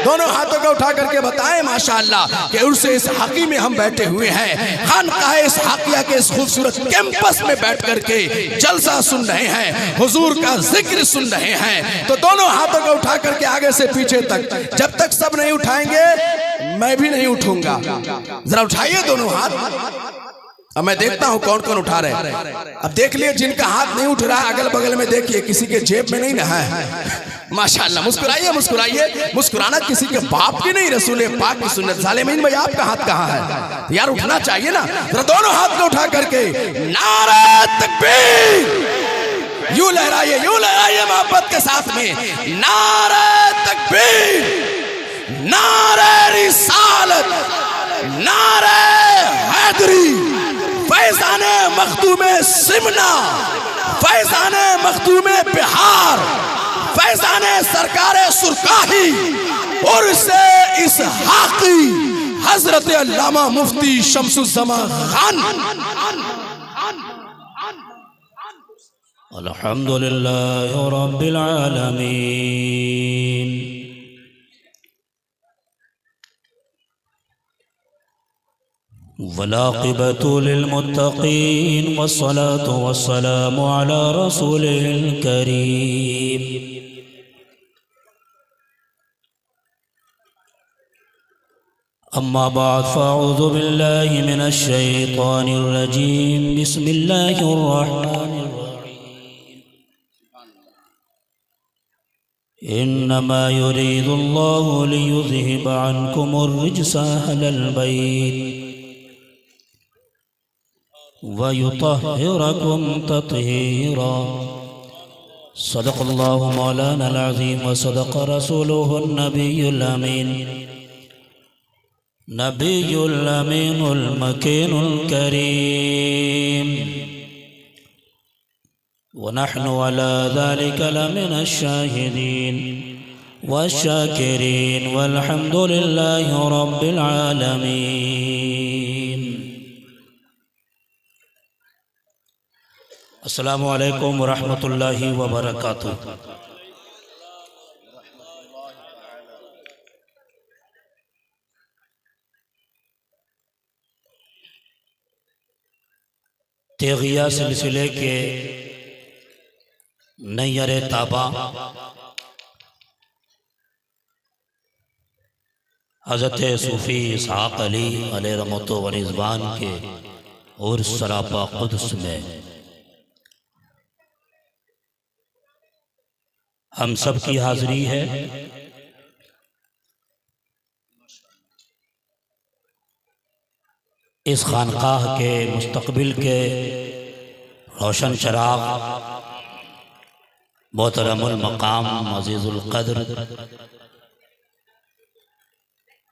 दोनों हाथों को उठा करके बताएं माशाअल्लाह कि उर्से इसहाकी में हम बैठे हुए हैं, खानकाह इसहाकिया के इस खूबसूरत कैंपस में बैठ करके जलसा सुन रहे हैं, हुजूर का जिक्र सुन रहे हैं। तो दोनों हाथों को उठा करके आगे से पीछे तक, जब तक सब नहीं उठाएंगे मैं भी नहीं उठूंगा। जरा उठाइए दोनों हाथ। अब मैं देखता हूं कौन कौन उठा रहे हैं। अब देख लिए जिनका हाथ नहीं उठ रहा अगल बगल में देखिए, किसी के जेब में नहीं ना है। माशाअल्लाह, मुस्कुराइए मुस्कुराइए। मुस्कुराना किसी के बाप की नहीं, रसूल पाक की सुन्नत। सालेमीन भाई आपका हाथ कहाँ है यार? उठना चाहिए ना। जरा दोनों हाथ को उठा करके नारे तकबीर यूं लहराइए मोहब्बत के साथ में। नारे तकबीर, नारे रिसालत, नारे हैदरी, फैज़ाने मखदूमे सिमना, फैज़ाने मखदूमे बिहार, फैज़ाने सरकारे सुरकाही और से इसहाकी हजरत अल्लामा मुफ्ती शम्सुज़्ज़मा खान। अल्हम्दुलिल्लाह रब्बिल आलमीन, वलाक़िबतु लिलमुत्तक़ीन, वस्सलातु वस्सलामु अला रसूलिल करीम। अम्मा बाद फ़अऊज़ु बिल्लाहि मिनश शैतानिर रजीम। बिस्मिल्लाहिर रहमानिर रहीम। इन्नमा युरीदुल्लाहु लियुज़हिबा अन्कुमुर रिज्सा अहलल बैत वयुतहिरकुम तत्हीरा। सदक़ल्लाहु मौलाना अज़ीम व सदक़ रसूलुहुन नबियुल अमीन, नबियुल अमीनुल मकीनुल करीम। व नहनु अला ज़ालिका लमिनश शाहिदीन वश्शाकिरीन वल्हम्दुलिल्लाहि रब्बिल आलमीन। अस्सलामु अलैकुम वरहमतुल्लाहि वबरकातुहू। तेगिया सिलसिले के नैयर ताबा हज़रत सूफ़ी इसहाक़ अली अलैहि रहमत व रिज़वान के और सरापा क़ुद्स में हम सब की हाज़िरी है। इस खानकाह के मुस्तक़बिल के रोशन चराग मोहतरमुल मकाम अज़ीज़ुल क़द्र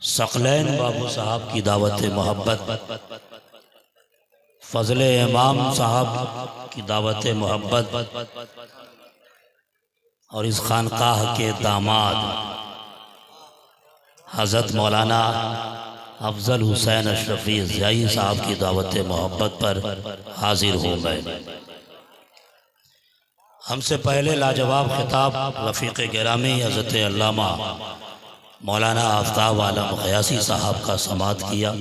सकलैन बाबू साहब की दावत मोहब्बत, फ़ज़ले इमाम साहब की दावत मोहब्बत और इस खानकाह के दामाद हज़रत मौलाना अफ़ज़ल हुसैन अशरफ़ी ज़ियाई साहब की दावत मोहब्बत पर हाजिर हो गए। हमसे पहले लाजवाब खिताब रफ़ीक़ गिरामी हज़रत अल्लामा मौलाना आफ्ताब आलम ग़यासी साहब का समाअत किया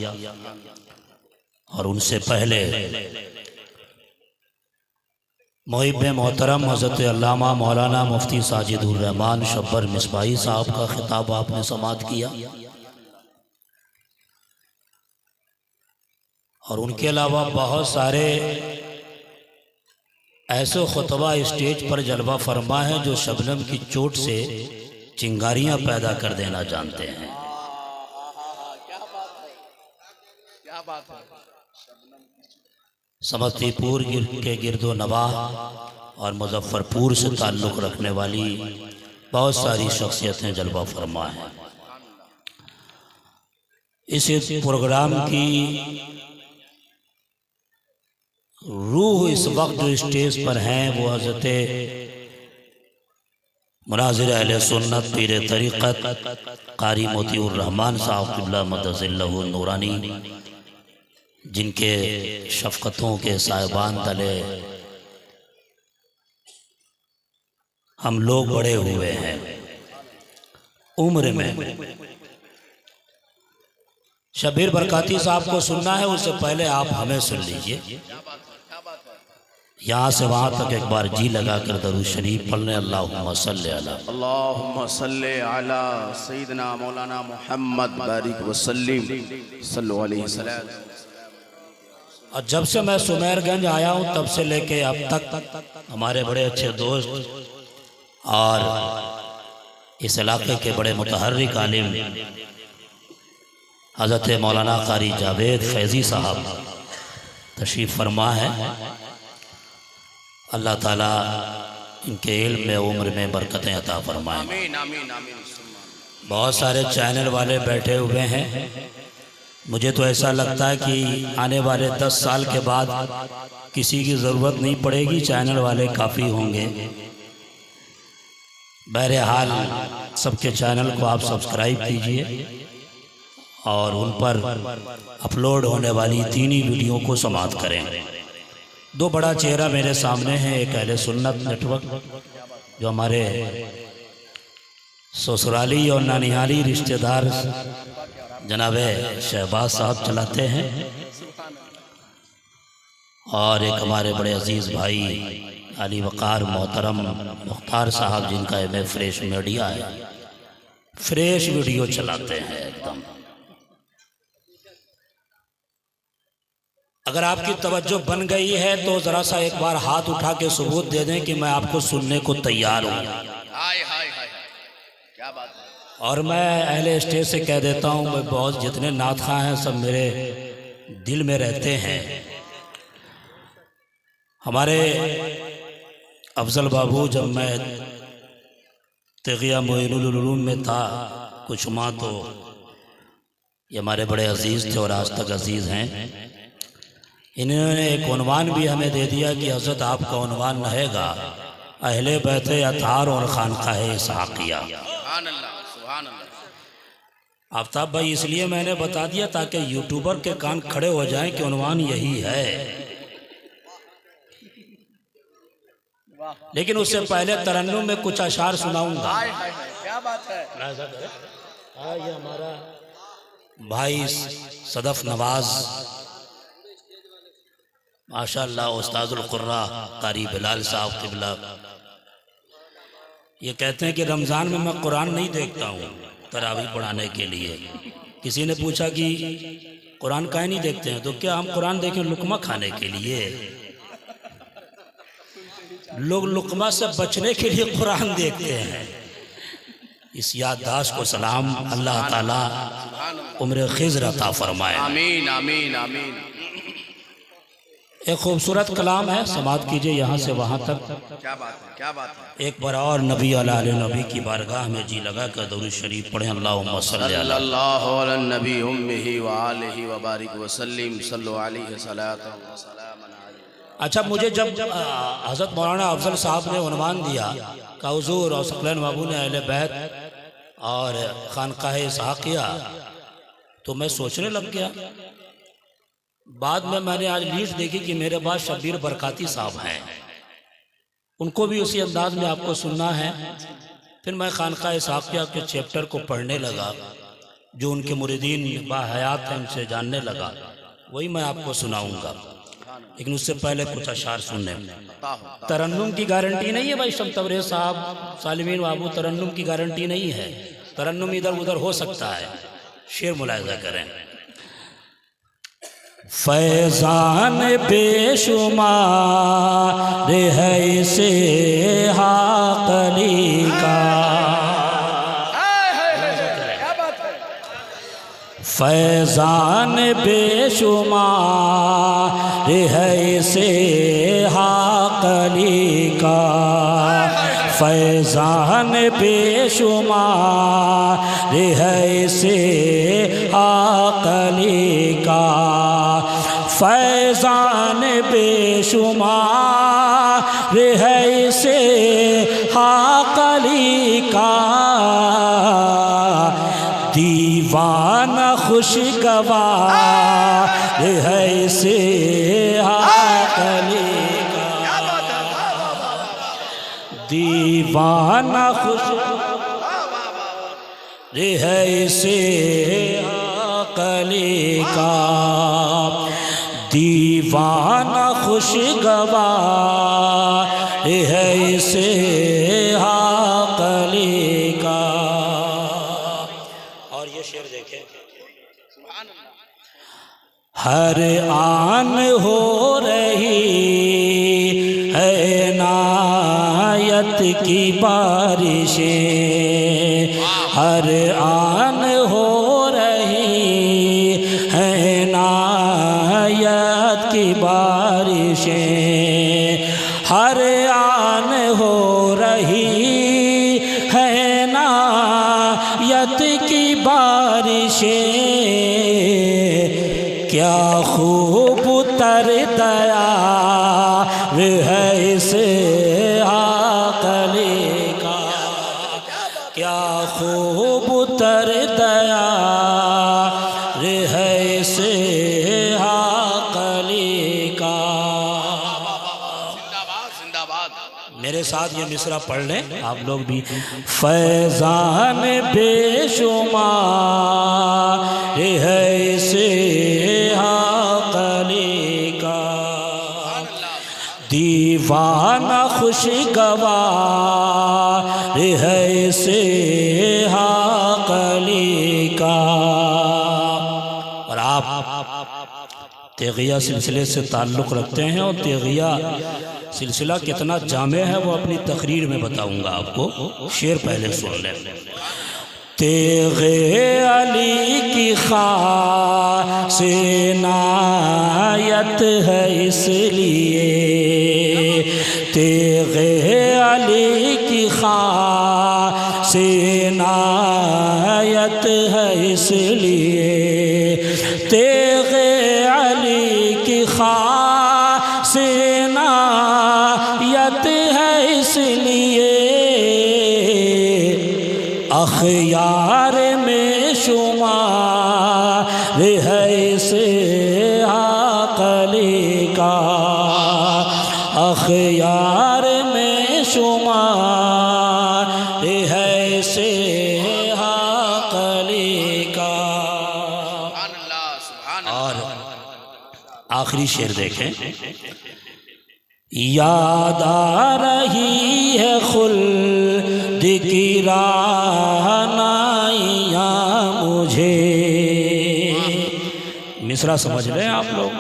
और उनसे पहले मुहिब मोहतरम हज़रत अल्लामा मौलाना मुफ्ती साजिदुर रहमान शब्बर मिसबाही साहब का खिताब आपने समाअत किया और उनके अलावा बहुत सारे ऐसे खुतबा स्टेज पर जलवा फरमा है जो शबनम की चोट से चिंगारियां पैदा कर देना जानते हैं। समस्तीपुर के गिरदो नवाह और मुजफ्फरपुर से ताल्लुक़ रखने वाली बहुत सारी शख्सियतें जलवा फरमा हैं। इस प्रोग्राम की रूह इस वक्त जो स्टेज पर हैं वो हज़रत मुनाज़िर अहले सुन्नत पीर तरीक़त कारी मोतीउर रहमान साहब क़िबला मदज़िल्लहु नूरानी, जिनके शफ़क़तों के साहिबान तले हम लोग बड़े हुए हैं। उम्र में। शबीर बरकाती साहब को सुनना है, उससे पहले आप हमें सुन लीजिए। यहाँ से वहाँ तक एक बार जी लगा कर दरूद शरीफ पढ़ने। अल्लाहुम्मा सल्ली अला सय्यिदना मौलाना मुहम्मद बारिक वसल्लिम सल्लल्लाहु अलैहि वसल्लम। और जब से मैं सुमेरगंज आया हूँ तब से लेके अब तक हमारे बड़े अच्छे दोस्त और इस इलाके के बड़े मुतहर्रिक आलिम हज़रत मौलाना कारी जावेद फैज़ी साहब तशरीफ़ फरमा है। अल्लाह ताला इनके इल्म में उम्र में बरकतें अता फरमाएं। बहुत सारे चैनल वाले बैठे हुए हैं। मुझे तो ऐसा लगता है कि आने वाले 10 साल के बाद किसी की ज़रूरत नहीं पड़ेगी, चैनल वाले काफ़ी होंगे। बहरहाल सबके चैनल को आप सब्सक्राइब कीजिए और उन पर अपलोड होने वाली दीनी वीडियो को समाप्त करें। दो बड़ा चेहरा मेरे सामने है, एक अहले सुन्नत नेटवर्क जो हमारे ससुराली और नानिहाली रिश्तेदार जनाब शहबाज साहब चलाते हैं, और एक हमारे बड़े अजीज़ भाई अली वक़ार मोहतरम मुख्तार साहब जिनका एम फ्रेश मीडिया है, फ्रेश वीडियो चलाते हैं एकदम। अगर आपकी तवज्जो बन गई है तो ज़रा सा एक बार हाथ उठा के सबूत दे दें कि मैं आपको सुनने को तैयार हूँ। क्या बात है। और मैं अहले स्टेज से कह देता हूँ, मैं बहुत जितने नात खां हैं सब मेरे दिल में रहते हैं। हमारे अफजल बाबू जब मैं तगिया मोइनुल उलूम में था कुछ माह, तो ये हमारे बड़े अजीज़ थे और आज तक अजीज़ हैं। इन्होंने एक उन्वान भी हमें दे दिया कि हज़रत आपका उन्वान रहेगा अहले बैत अतार और खानकाह इसहाकिया। आफ्ताब भाई इसलिए मैंने बता दिया ताकि यूट्यूबर के कान खड़े हो जाएं कि उन्वान यही है। लेकिन उससे पहले तरन्नुम में कुछ अशार सुनाऊंगा। क्या बात है। ये हमारा भाई सदफ नवाज माशाअल्लाह उस्ताजुल कुर्रा कारी बिलाल साहब क़िबला, ये कहते हैं कि रमज़ान में मैं कुरान नहीं देखता हूँ तरावी पढ़ाने के लिए। किसी ने पूछा कि कुरान काहे नहीं देखते हैं, तो क्या हम कुरान देखें लुकमा खाने के लिए? लोग लुकमा से बचने के लिए कुरान देखते हैं। इस याददाश्त को सलाम। अल्लाह ताला उम्र खिज़र अता फरमाए। आमीन आमीन आमीन। एक खूबसूरत कलाम है, समात कीजिए यहाँ से वहाँ तक। क्या बात है, क्या बात है। एक बार और नबी आले नबी की बारगाह में जी लगा कर दरूद शरीफ पढ़ें। अल्लाहुम्मा सल्ली अल्लाहु अला नबी उम्मिही व आलिही व बारिक वसल्लिम सल्लल्लाहु अलैहि सलातु व सलामन अलैहि। अच्छा, मुझे जब हज़रत मौलाना अफजल साहब ने उन्वान दिया का हुजूर और सकलैन बाबू ने अहले बैत और खानकाह इसहाकिया, तो मैं सोचने लग गया। बाद में मैंने आज लीड देखी कि मेरे पास शबीर बरकाती साहब हैं, उनको भी उसी अंदाज में आपको सुनना है। फिर मैं खानकाह इसहाकिया के चैप्टर को पढ़ने लगा, जो उनके मुरीदीन बाहयात हैं उनसे जानने लगा, वही मैं आपको सुनाऊंगा। लेकिन उससे पहले कुछ अशार सुनने। तरन्नुम की गारंटी नहीं है भाई शम तबरेज़ साहब सालिमीन बाबू, तरन्नुम की गारंटी नहीं है। तरन्नुम इधर उधर हो सकता है। शेर मुलाहिज़ा करें। फैज़ान बेशुमार है इसे हाकली का, फैज़ान बेशुमार है इसे हाकली का, फैज़ान बेशुमार है इसे हाकली का, फैज़ान बेशुमार है इसे हाकली का, दीवाना खुशगवार है इसे हाकली का, दीवाना खुश है इसे अकली का दीवाना खुशगवार है इसे अकली का। और ये शेर देखें, हर आन हो रही है नायत की बारिशें, हर आन हो रही है नायत की बारिशें, हर आन हो रही है नायत की बारिशें, क्या खूब तर दया है इसे आकली का, क्या खूब तर दया है इसे आकली का। मेरे साथ ये मिसरा पढ़ लें आप लोग भी। फैज़ान बेशुमार है इसे आकली का, दीवाना खुशगवार है इसे आकली का। और आप तेगिया सिलसिले से ताल्लुक़ रखते हैं और तेगिया सिलसिला कितना जामे है वो अपनी तकरीर में बताऊंगा आपको। शेर पहले सुन लें। तेगे अली की खास नायत है इसलिए, तेगे अली की खास नायत है इसलिए, तेगे अली की खास नायत है इसलिए, अख़यार में शुमार है इसे आकली का, अख़यार में शुमार है इसे आकली का। और आखिरी शेर देखें। याद आ रही है खुल्द की रानाइयाँ मुझे, मिसरा समझ लें आप लोग।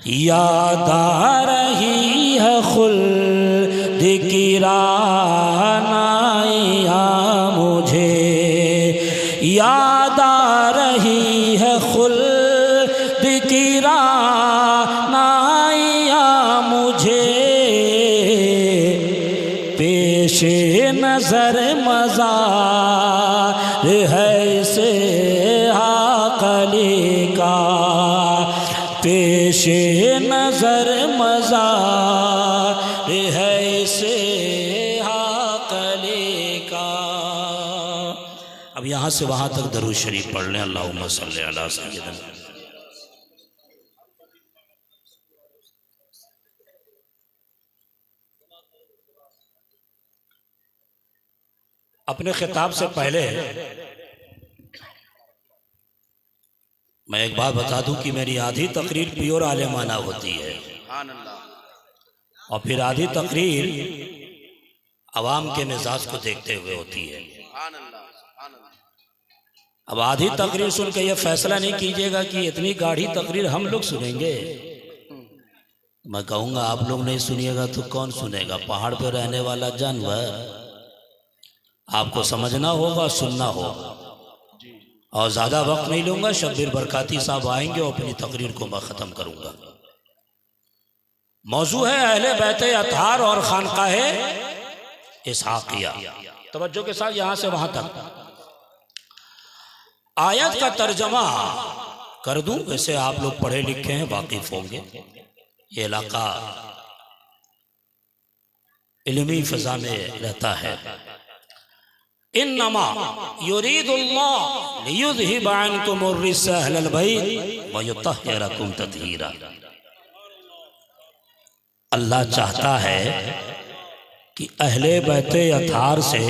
याद आ रही है खुल्द की रानाइयाँ मुझे, याद आ रही है खुल्द की रानाइयाँ मुझे, पेशे नजर मज़ार है इसे आकली का, पेशे नजर मज़ार है इसे आकली का। अब यहाँ से वहाँ तक दरूद शरीफ पढ़ लें। अल्लाहुम्मा सल्ली अला सय्यिदना। अपने खिताब से पहले मैं एक बात बता दूं कि मेरी आधी तकरीर प्योर आलिमाना होती है और फिर आधी तकरीर अवाम के मिजाज को देखते हुए होती है। अब आधी तकरीर सुन के ये फैसला नहीं कीजिएगा कि इतनी गाढ़ी तकरीर हम लोग सुनेंगे। मैं कहूँगा आप लोग नहीं सुनिएगा तो कौन सुनेगा? पहाड़ पे रहने वाला जानवर। आपको समझना होगा, सुनना होगा। और ज़्यादा वक्त नहीं लूँगा, शब्बीर बरकाती साहब आएंगे और अपनी तकरीर को मैं ख़त्म करूँगा। मौजू है अहले बैते अतहार और खानकाहे इसहाकिया। तवज्जो के साथ यहाँ से वहाँ तक आयत का तर्जमा कर दूं। वैसे आप लोग पढ़े लिखे हैं, वाकिफ होंगे। ये इलाका इल्मी फिजा में रहता है। इन्नमा युरीदुल्लाह लियुज़हिब अन्कुम अर्रिज्स अहलल बैत व युतहिरकुम तत्हीरा। अल्लाह चाहता है कि अहले बैते अतहार से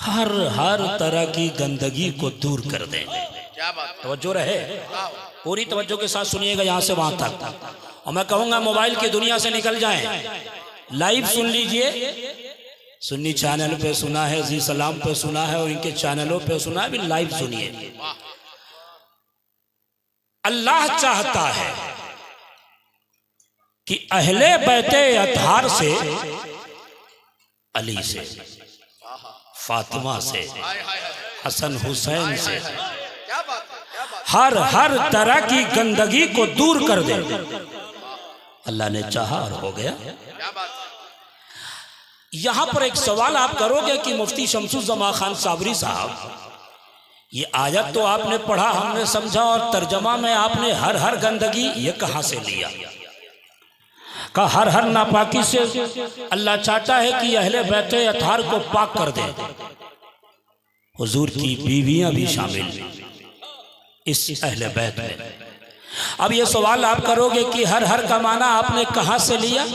हर तरह की गंदगी को दूर कर दें। क्या बात, तवज्जो रहे, पूरी तवज्जो के साथ सुनिएगा यहाँ से वहां तक। और मैं कहूंगा मोबाइल की दुनिया से निकल जाएं, लाइव सुन लीजिए। सुन्नी चैनल पे सुना है, जी सलाम पे सुना है और इनके चैनलों पे सुना है, भी लाइव सुनिए। अल्लाह चाहता है कि अहले बैते अतहार से, अली से, फातिमा से, हसन हुसैन से हर तरह की गंदगी को दूर कर दे। अल्लाह ने चाहा और हो गया। यहां पर एक सवाल आप करोगे कि मुफ्ती शमसुज़्ज़मा खान साबरी साहब, ये आयत तो आपने पढ़ा, हमने समझा, और तर्जमा में आपने हर गंदगी ये कहां से लिया? का हर नापाकी से अल्लाह चाहता है कि अहले बैते अतहार को पाक कर दे। हुजूर की बीवियां भी शामिल इस अहले बैत में। अब ये सवाल आप करोगे कि हर का माना आपने कहां से लिया?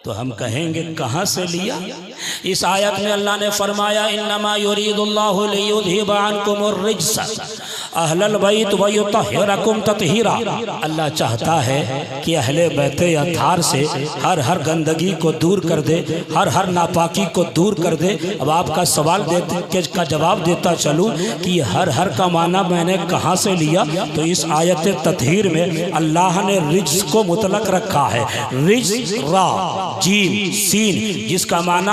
तो हम कहेंगे कहां से लिया? इस आयत में अल्लाह ने फरमाया इन्नमा युरीदुल्लाहु लियुज़हिबा अन्कुमुर रिज्स अहलल बैत व युतहिरकुम तत्हीरा। अल्लाह चाहता है कि अहले बैते अतहार से हर गंदगी को दूर कर दे, हर नापाकी को दूर कर दे। अब आपका सवाल का जवाब देता चलूं कि हर का माना मैंने कहां से लिया? तो इस आयत तत्हीर में अल्लाह ने रिज्स को मुतलक रखा है। रिज्स रा जीम सीन, जिसका माना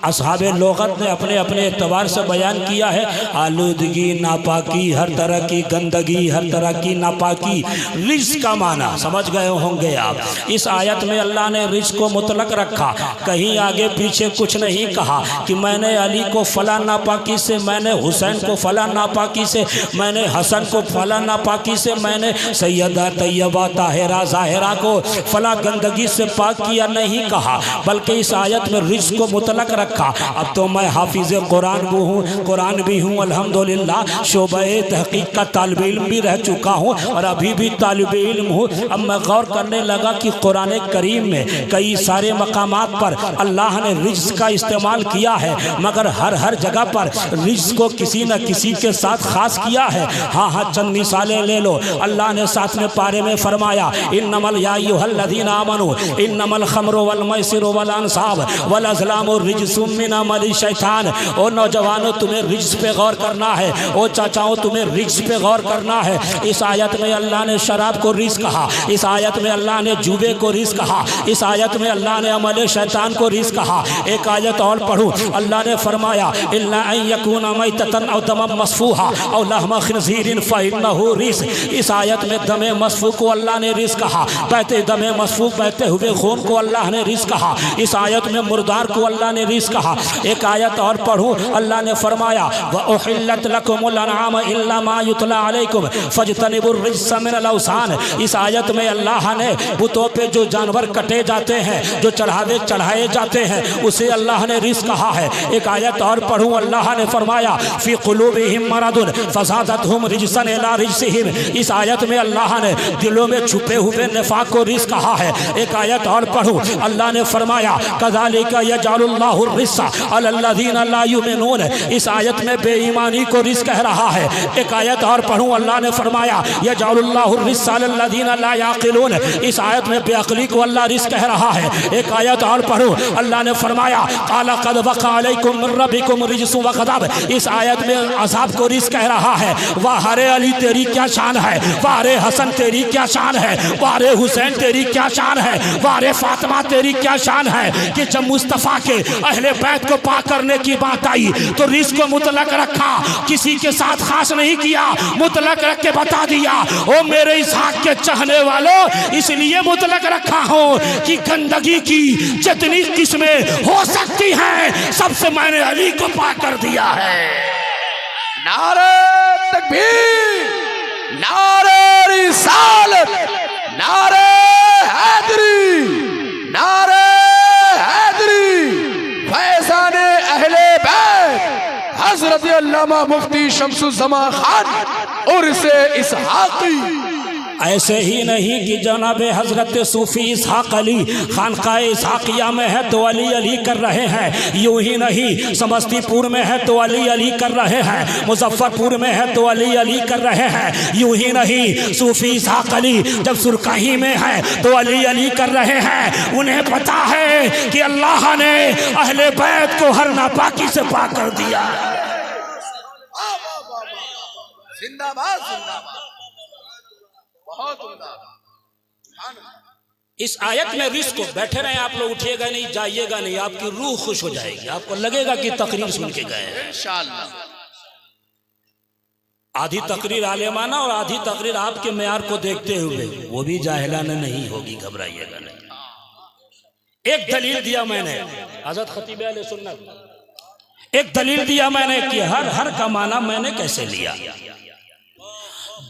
असहाबे लोगत ने अपने अपने एतबार से बयान किया है। आलूदगी, नापाकी, हर तरह की गंदगी, हर तरह की नापाकी, रिज्स का माना समझ गए होंगे आप। इस आयत में अल्लाह ने रिज्स को मुतलक रखा, कहीं आगे पीछे कुछ नहीं कहा कि मैंने अली को फला नापाकी से, मैंने हुसैन को फला नापाकी से, मैंने हसन को फला नापाकी से, मैंने सैयदा तैयबा ताहिरा ज़ाहिरा को फला गंदगी से पाक किया, नहीं कहा, बल्कि इस आयत में रिज्स को मुतलक रखा। अब तो मैं हाफिज कुरान भी हूँ अल्हम्दुलिल्लाह, शोबे तहकीक का तालिब इल्म भी रह चुका हूँ और अभी भी तालिब इल्म हूँ। अब मैं गौर करने लगा कि कुरान करीम में कई सारे मकामात पर अल्लाह ने रिज्स का इस्तेमाल किया है, मगर हर जगह पर रिज्स को किसी न किसी के साथ खास किया है। हाँ, चंद मिसालें ले लो। अल्लाह ने 7वें पारे में फरमाया इन्नमल या अय्युहल्लज़ीना आमनू इन्नमल खम्रु वल मैसिरु वल अंसाब वल अज़लामु रिज्सुम मिन अमलि शैतान। ओ नौजवानों, तुम्हें रिज्स पे गौर करना है। ओ चाचाओं, तुम्हें रिज्स पे गौर करना है। इस आयत में अल्लाह ने शराब को रिज्स कहा, इस आयत में अल्लाह ने जुबे को रिज्स कहा, इस आयत में अल्लाह ने अमल शैतान को रिज्स कहा। एक आयत और पढ़ूं, अल्लाह ने फरमाया इल्ला अन यकूना मैततन औ दमम मसफूहा औ लहम खिंज़ीरिन फइन्नहु रिज्स। इस आयत में दमे मसफू को अल्लाह ने रिज्स कहा, बहते दमे मसफू बहते हुए खून को अल्लाह ने रिज्स कहा। इस आयत में मुर्दार को अल्लाह ने रिज्स कहा। एक आयत और पढ़ूं, अल्लाह ने फरमाया व उहिल्लत लकुमुल अनआम इल्ला मा युतला अलैकुम फज्तनिबुर रिज्स मिनल औसान। इस आयत में अल्लाह ने बुतों पे जो जानवर कटे जाते हैं, जो चढ़ाए जाते हैं, उसे अल्लाह ने रिज्स कहा है। एक आयत और पढ़ूं, अल्लाह ने फरमाया फी कुलूबिहिम मरदुन फज़ादतहुम रिज्सन इला रिज्सिहिम। इस आयत में अल्लाह ने दिलों में छुपे हुए निफाक को रिज्स कहा है। एक आयत और पढ़ूं, अल्लाह ने फरमाया कज़ालिका यजअलुल्लाहु रिज्सा अलल्लज़ीना ला युमिनून। इस आयत में बेईमानी को रिज्स कह रहा है। एक आयत और पढ़ूं, अल्लाह ने फरमाया यजअलुल्लाहु रिज्सा अलल्लज़ीना ला याक़िलून। इस आयत में बेअक्ली को अल्लाह रिज्स कह रहा है। एक आयत और पढ़ूं, अल्लाह ने फरमाया क़ाल क़द वक़अ अलैकुम मिन रब्बिकुम रिज्सुन व ग़ज़ब। इस आयत में अज़ाब को रिज्स कह रहा है। वाह रे अली तेरी क्या शान है, वाह रे हसन तेरी क्या शान है, वाह रे हुसैन तेरी क्या शान है, वाह रे फातिमा तेरी क्या शान है कि जब मुस्तफ़ा के अहले बैत को पाक करने की बात आई तो रिज्स को मुतलक रखा, किसी के साथ खास नहीं किया, मुतलक रख के बता दिया ओ मेरे इसहाक के चाहने वालों, इसलिए मुतलक रखा हूँ कि गंदगी की जितनी किस्में हो सकती हैं सबसे मैंने अली को पाक कर दिया है। नारे तकबीर, नारे रिसालत, नारे हैदरी, नारे हैदरी, फैज़ाने अहले बैत हज़रत अल्लामा मुफ्ती शमसुज़्ज़मा खान उर्से इसहाक़ी ऐसे ही नहीं कि जनाब हजरत सूफी इसहाक अली खानकाह इसहाकिया में है तो अली अली कर रहे हैं, यूं ही नहीं समस्तीपुर में है तो अली अली कर रहे हैं, मुजफ्फरपुर में है तो अली अली कर रहे हैं, यूं ही नहीं सूफी इसहाक अली जब सुरकाही में है तो अली अली कर रहे हैं। उन्हें पता है कि अल्लाह ने अहले बैत को हर नापाकी से पाक कर दिया। जिंदाबाद जिंदाबाद, बहुत उम्दा। इस आयत में रिस्क को बैठे रहे आप लोग, उठिएगा नहीं, जाइएगा नहीं, आपकी रूह खुश हो जाएगी, आपको लगेगा कि तकरीर सुन के गए हैं। इंशाअल्लाह आधी तकरीर आलिमाना और आधी तकरीर आपके मेयार को देखते हुए, वो भी जाहिलाना नहीं होगी, घबराइएगा नहीं। एक दलील दिया मैंने, हज़रत खतीब अहले सुन्नत, एक दलील दिया मैंने कि हर का माना मैंने कैसे लिया।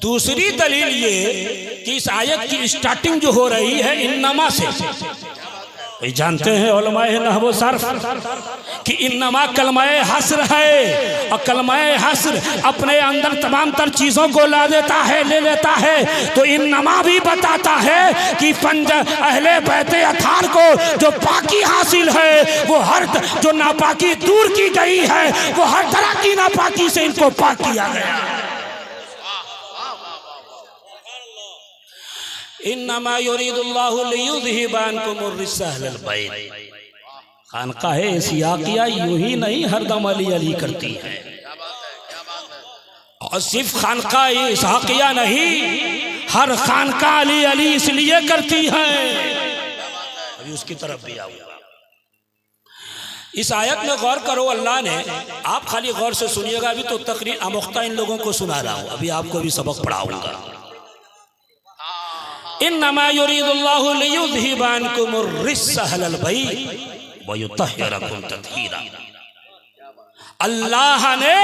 दूसरी दलील ये कि इस आयत की स्टार्टिंग जो हो रही है इन्नमा से, ये जानते हैं उलमाए नहव सर्फ कि इन्नमा कलमाए हस्र है, और कलमाए हस्र अपने अंदर तमाम तर चीज़ों को ला देता है, ले लेता है। तो इन्नमा भी बताता है कि पंज अहले बैते अथार को जो पाकी हासिल है, वो हर जो नापाकी दूर की गई है, वो हर तरह की नापाकी से इनको पाक किया गया। इन्नमा युरीदुल्लाहु लियुज़हिबा अन्कुमुर रिज्सा अहलल बैत। खानकाह इसहाकिया यूं ही नहीं हरदम अली अली करती है, और सिर्फ खानकाह इसहाकिया नहीं, हर खानकाह अली अली इसलिए करती है। अभी उसकी तरफ भी आऊंगा। इस आयत में गौर करो, अल्लाह ने, आप खाली गौर से सुनिएगा, अभी तो तकरीर आमुख्ता इन लोगों को सुना रहा हूं, अभी आपको भी सबक पढ़ाऊंगा। इन्नमा युरीदुल्लाहु लियुज़हिबा अन्कुमुर रिज्सा अहलल बैत व युतहिरकुम तत्हीरा। अल्लाह ने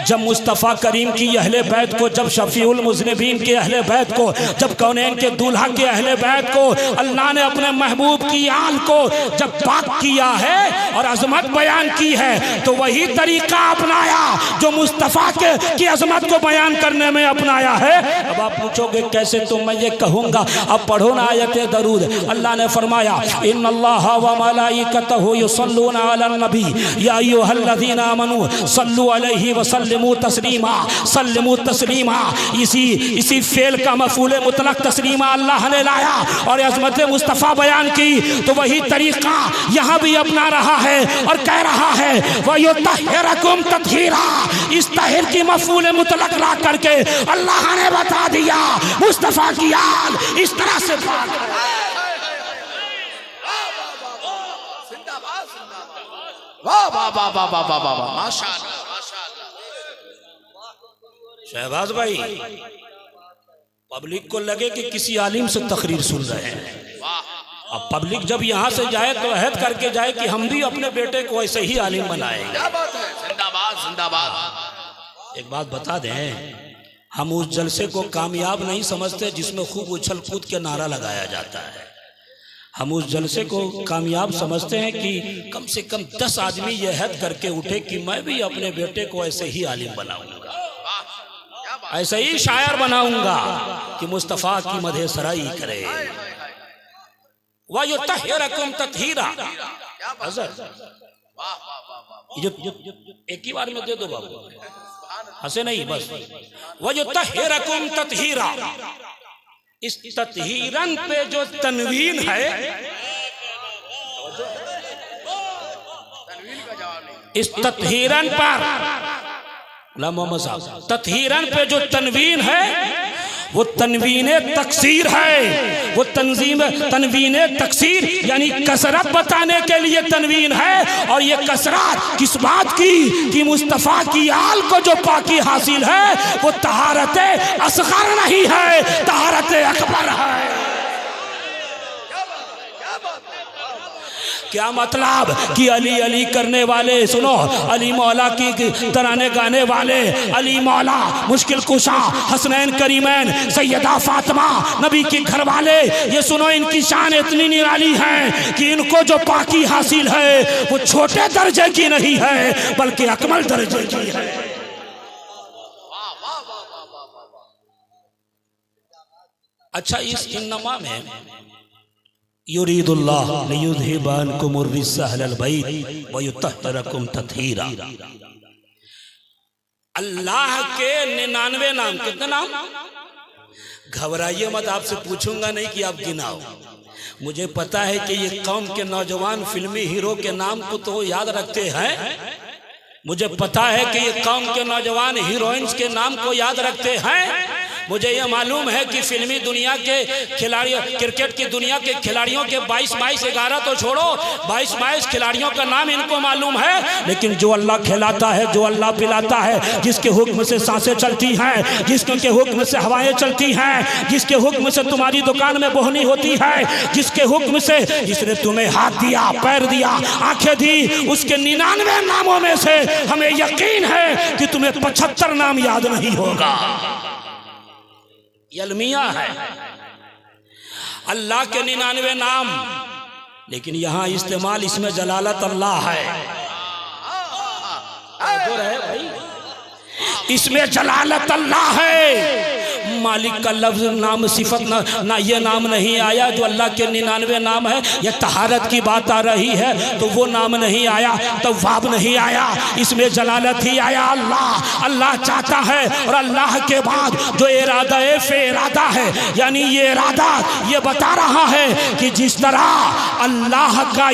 जब मुस्तफ़ा करीम की अहले बैत को, जब शफीउल मुज़निबीन के अहले बैत को, जब कौनैन के दूल्हा के अहले बैत को अल्लाह ने अपने महबूब की आल को जब पाक किया है और अजमत बयान की है, तो वही तरीका अपनाया जो मुस्तफ़ा की अजमत को बयान करने में अपनाया है। अब आप पूछोगे कैसे, तो मैं ये कहूँगा, अब पढ़ो ना आयत दरूद। अल्लाह ने फरमाया इन्नल्लाहा व मलाइकतहु युसल्लूना अलन नबी या अय्युहल्लज़ीना आमनू सल्लु अलैहि व सल्लिमू तस्लीमा, सल्लिमू तस्लीमा। इसी फेल का मफूल मुतलक तस्लीमा अल्लाह ने लाया और अज़मत मुस्तफ़ा बयान की, तो वही तरीका यहाँ भी अपना रहा है और कह रहा है व युतहिरकुम तत्हीरा। इस तहिर की मफूल मुतलक ला करके अल्लाह ने बता दिया मुस्तफ़ा की आल इस तरह से वाह वाह वाह वाह वाह वाह वाह, माशाअल्लाह शहबाज भाई। पब्लिक को लगे कि किसी आलिम से तकरीर सुन रहे हैं। अब पब्लिक जब यहाँ से जाए तो अहद करके जाए कि हम भी अपने बेटे को ऐसे ही आलिम बनाएंगे। जिंदाबाद जिंदाबाद। एक बात बता दें, हम उस जलसे को कामयाब नहीं समझते जिसमें खूब उछल कूद के नारा लगाया जाता है। हम उस जलसे को कामयाब समझते हैं कि कम से कम 10 आदमी ये अहद करके उठे कि मैं भी अपने बेटे को ऐसे ही आलिम बनाऊंगा, ऐसे ही शायर बनाऊंगा कि मुस्तफ़ा की मदह सराई करे। व युतहिरकुम तत्हीरा। एक ही बार में दे दो बाबू, हंसे नहीं बस। व युतहिरकुम तत्हीरा। इस तत्हीरन पे जो तनवीन है, इस तत्हीरन पर मोहम्मद साहब, तत्हीरन पे जो तनवीन है वो तनवीने तकसीर है। वो तनवीने तकसीर यानी कसरत बताने के लिए तनवीन है। और ये कसरत किस बात की कि मुस्तफ़ा की आल को जो पाकी हासिल है वो तहारत असगर नहीं है, तहारत अकबर है। क्या मतलब कि अली अली करने वाले, सुनो, अली मौला की तराने गाने वाले, अली मौला, मुश्किल कुशा, हसनैन करीमैन, सैयदा फातिमा, नबी के घर वाले, ये सुनो इनकी शान इतनी निराली है कि इनको जो पाकी हासिल है वो छोटे दर्जे की नहीं है बल्कि अकमल दर्जे की है। अच्छा, इस इन्नमा में युरीदुल्लाह लियुज़हिबा अन्कुमुर रिज्सा अहलल बैत व युतह्हिरकुम तत्हीरा। अल्लाह के 99 नाम, कितने नाम? घबराइए मत, आपसे पूछूंगा नहीं कि आप गिनाओ। मुझे पता है कि ये कौम के नौजवान फिल्मी हीरो के नाम को तो याद रखते हैं, मुझे पता है कि ये कौम के नौजवान हीरोइंस के नाम को याद रखते हैं। मुझे यह मालूम है कि फिल्मी दुनिया के खिलाड़ियों, क्रिकेट की दुनिया के खिलाड़ियों के 22 11 तो छोड़ो, 22 खिलाड़ियों का नाम इनको मालूम है। लेकिन जो अल्लाह खिलाता है, जो अल्लाह पिलाता है, जिसके हुक्म से सांसें चलती हैं, जिसके हुक्म से हवाएं चलती हैं, जिसके हुक्म से तुम्हारी दुकान में बोहनी होती है, जिसके हुक्म से जिसने तुम्हें हाथ दिया, पैर दिया, आंखें दी, उसके 99 नामों में से हमें यकीन है कि तुम्हें 75 नाम याद नहीं होगा। अलमिया है अल्लाह के 99 नाम, लेकिन यहां इस्तेमाल इसमें जलालत अल्लाह है। भाई, इसमें जलालत अल्लाह है। मालिक का लफ्ज नाम सिफत ना ये नाम नहीं आया जो अल्लाह के 99 नाम है। यह तहारत की बात आ रही है तो वो नाम नहीं आया, तव्वाब नहीं आया, इसमें जलालत ही आया। अल्लाह चाहता है, और अल्लाह के बाद जो इरादा इरादा है, यानी ये इरादा ये बता रहा है कि जिस तरह अल्लाह का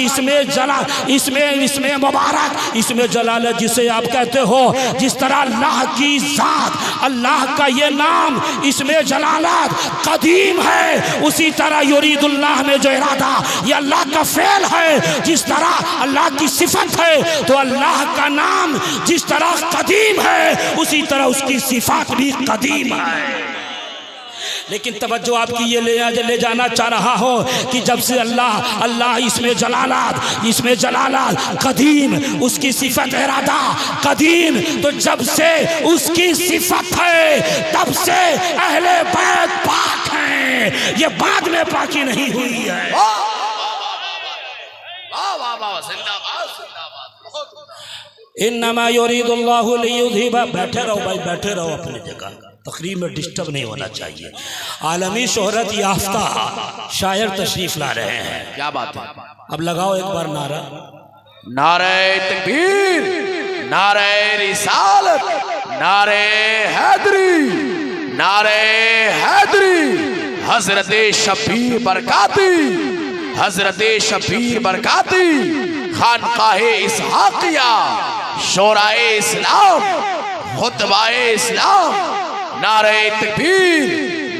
इसमें मुबारक, इसमें जलालत जिसे आप कहते हो, जिस तरह अल्लाह की जात, अल्लाह का ये नाम, इसमें जलालत कदीम है, उसी तरह युरीदुल्लाह में जो इरादा ये अल्लाह का फेल है। जिस तरह अल्लाह की सिफत है तो अल्लाह का नाम जिस तरह कदीम है, उसी तरह उसकी सिफत भी कदीम है। लेकिन तवज्जो आपकी ये ले जाना चाह रहा हो कि जब से अल्लाह इसमें जलालत कदीम, उसकी सिफत इरादा कदीम, तो जब से उसकी सिफत है तब से अहले बैत पाक हैं, ये बाद में पाकी नहीं हुई है। इन्नमा युरीदुल्लाहु लियुज़हिबा, बैठे रहो भाई, बैठे रहो अपनी जगह, तकरीर में डिस्टर्ब नहीं होना चाहिए। आलमी शोहरत याफ्ता शायर तशरीफ ला रहे हैं, क्या बात है। अब लगाओ एक बार नारा, नारे तकबीर, नारे रिसालत, नारे हैदरी, नारे हैदरी, हजरत शबीर बरकाती, हजरत शबीर बरकाती, खानकाहे इसहाकिया, शोराए इस्लाम, खुतबाए इस्लाम, नारे तकबीर,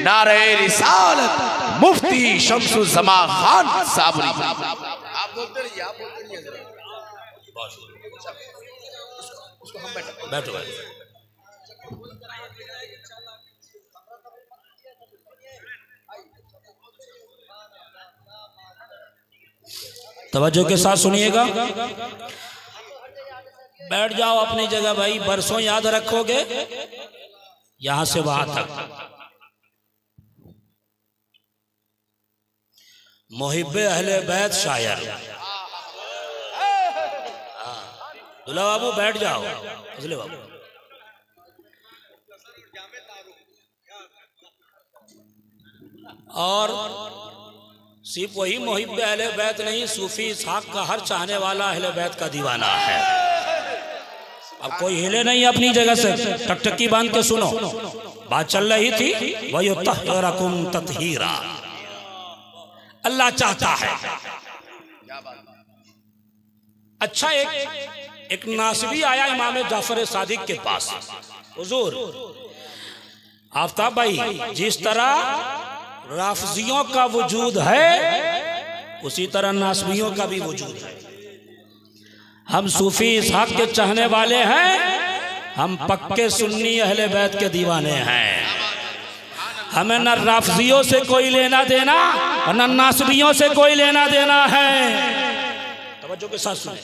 नारे रिसालत, मुफ्ती शम्सुज़्ज़मा खान साबरी। आप बोलते रहिए, आप बोलते रहिए जरा। उसको हम बैठो। तवज्जो के साथ सुनिएगा, बैठ जाओ अपनी जगह भाई, बरसों याद रखोगे यहां से वहां तक। मुहिब्बे अहले बैत शायर, दुल्हा बाबू बैठ जाओ, फजले बाबू। और सिर्फ वही मुहिब्बे अहले बैत नहीं, सूफी इसहाक का हर चाहने वाला अहले बैत का दीवाना है। अब कोई हिले नहीं अपनी जगह से, टकटकी बांध के सुनो, बात चल रही थी वही युतह्हिरकुम तत्हीरा। अल्लाह चाहता है। अच्छा, एक नासबी आया इमाम जाफर सादिक के पास, हुजूर आफ्ताब भाई, जिस तरह राफजियों का वजूद है उसी तरह नासबियों का भी वजूद है। हम सूफी इसहाक के चाहने वाले हैं, हम पक्के सुन्नी अहले बैत के दीवाने हैं। हमें न राफजियों से कोई लेना देना और न नासबियों से कोई लेना देना है। तवज्जो के साथ सुने,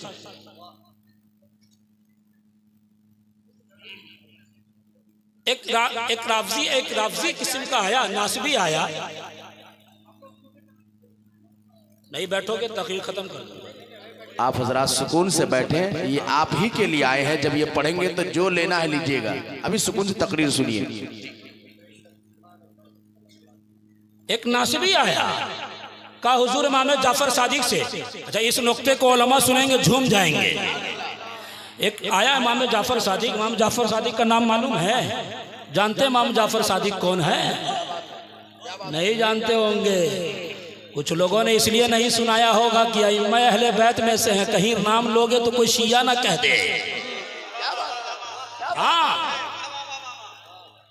एक राफजी किस्म का आया, नासबी आया। नहीं बैठोगे तकरीर खत्म कर दूंगा। आप हजरात सुकून से बैठे, ये आप ही के लिए आए हैं। जब ये पढ़ेंगे तो जो लेना है लीजिएगा। अभी सुकून से तकरीर सुनिए। एक नासिबी आया, कहा हुजूर इमाम जाफर सादिक से। अच्छा, इस नुक्ते को उलमा सुनेंगे झूम जाएंगे। एक आया इमाम जाफर सादिक। इमाम जाफर सादिक का नाम मालूम है? जानते हैं इमाम जाफर सादिक कौन है? नहीं जानते होंगे। कुछ लोगों ने इसलिए नहीं सुनाया होगा कि मैं अहले बैत में से हैं, कहीं नाम लोगे तो कोई शिया ना कह दे। हाँ,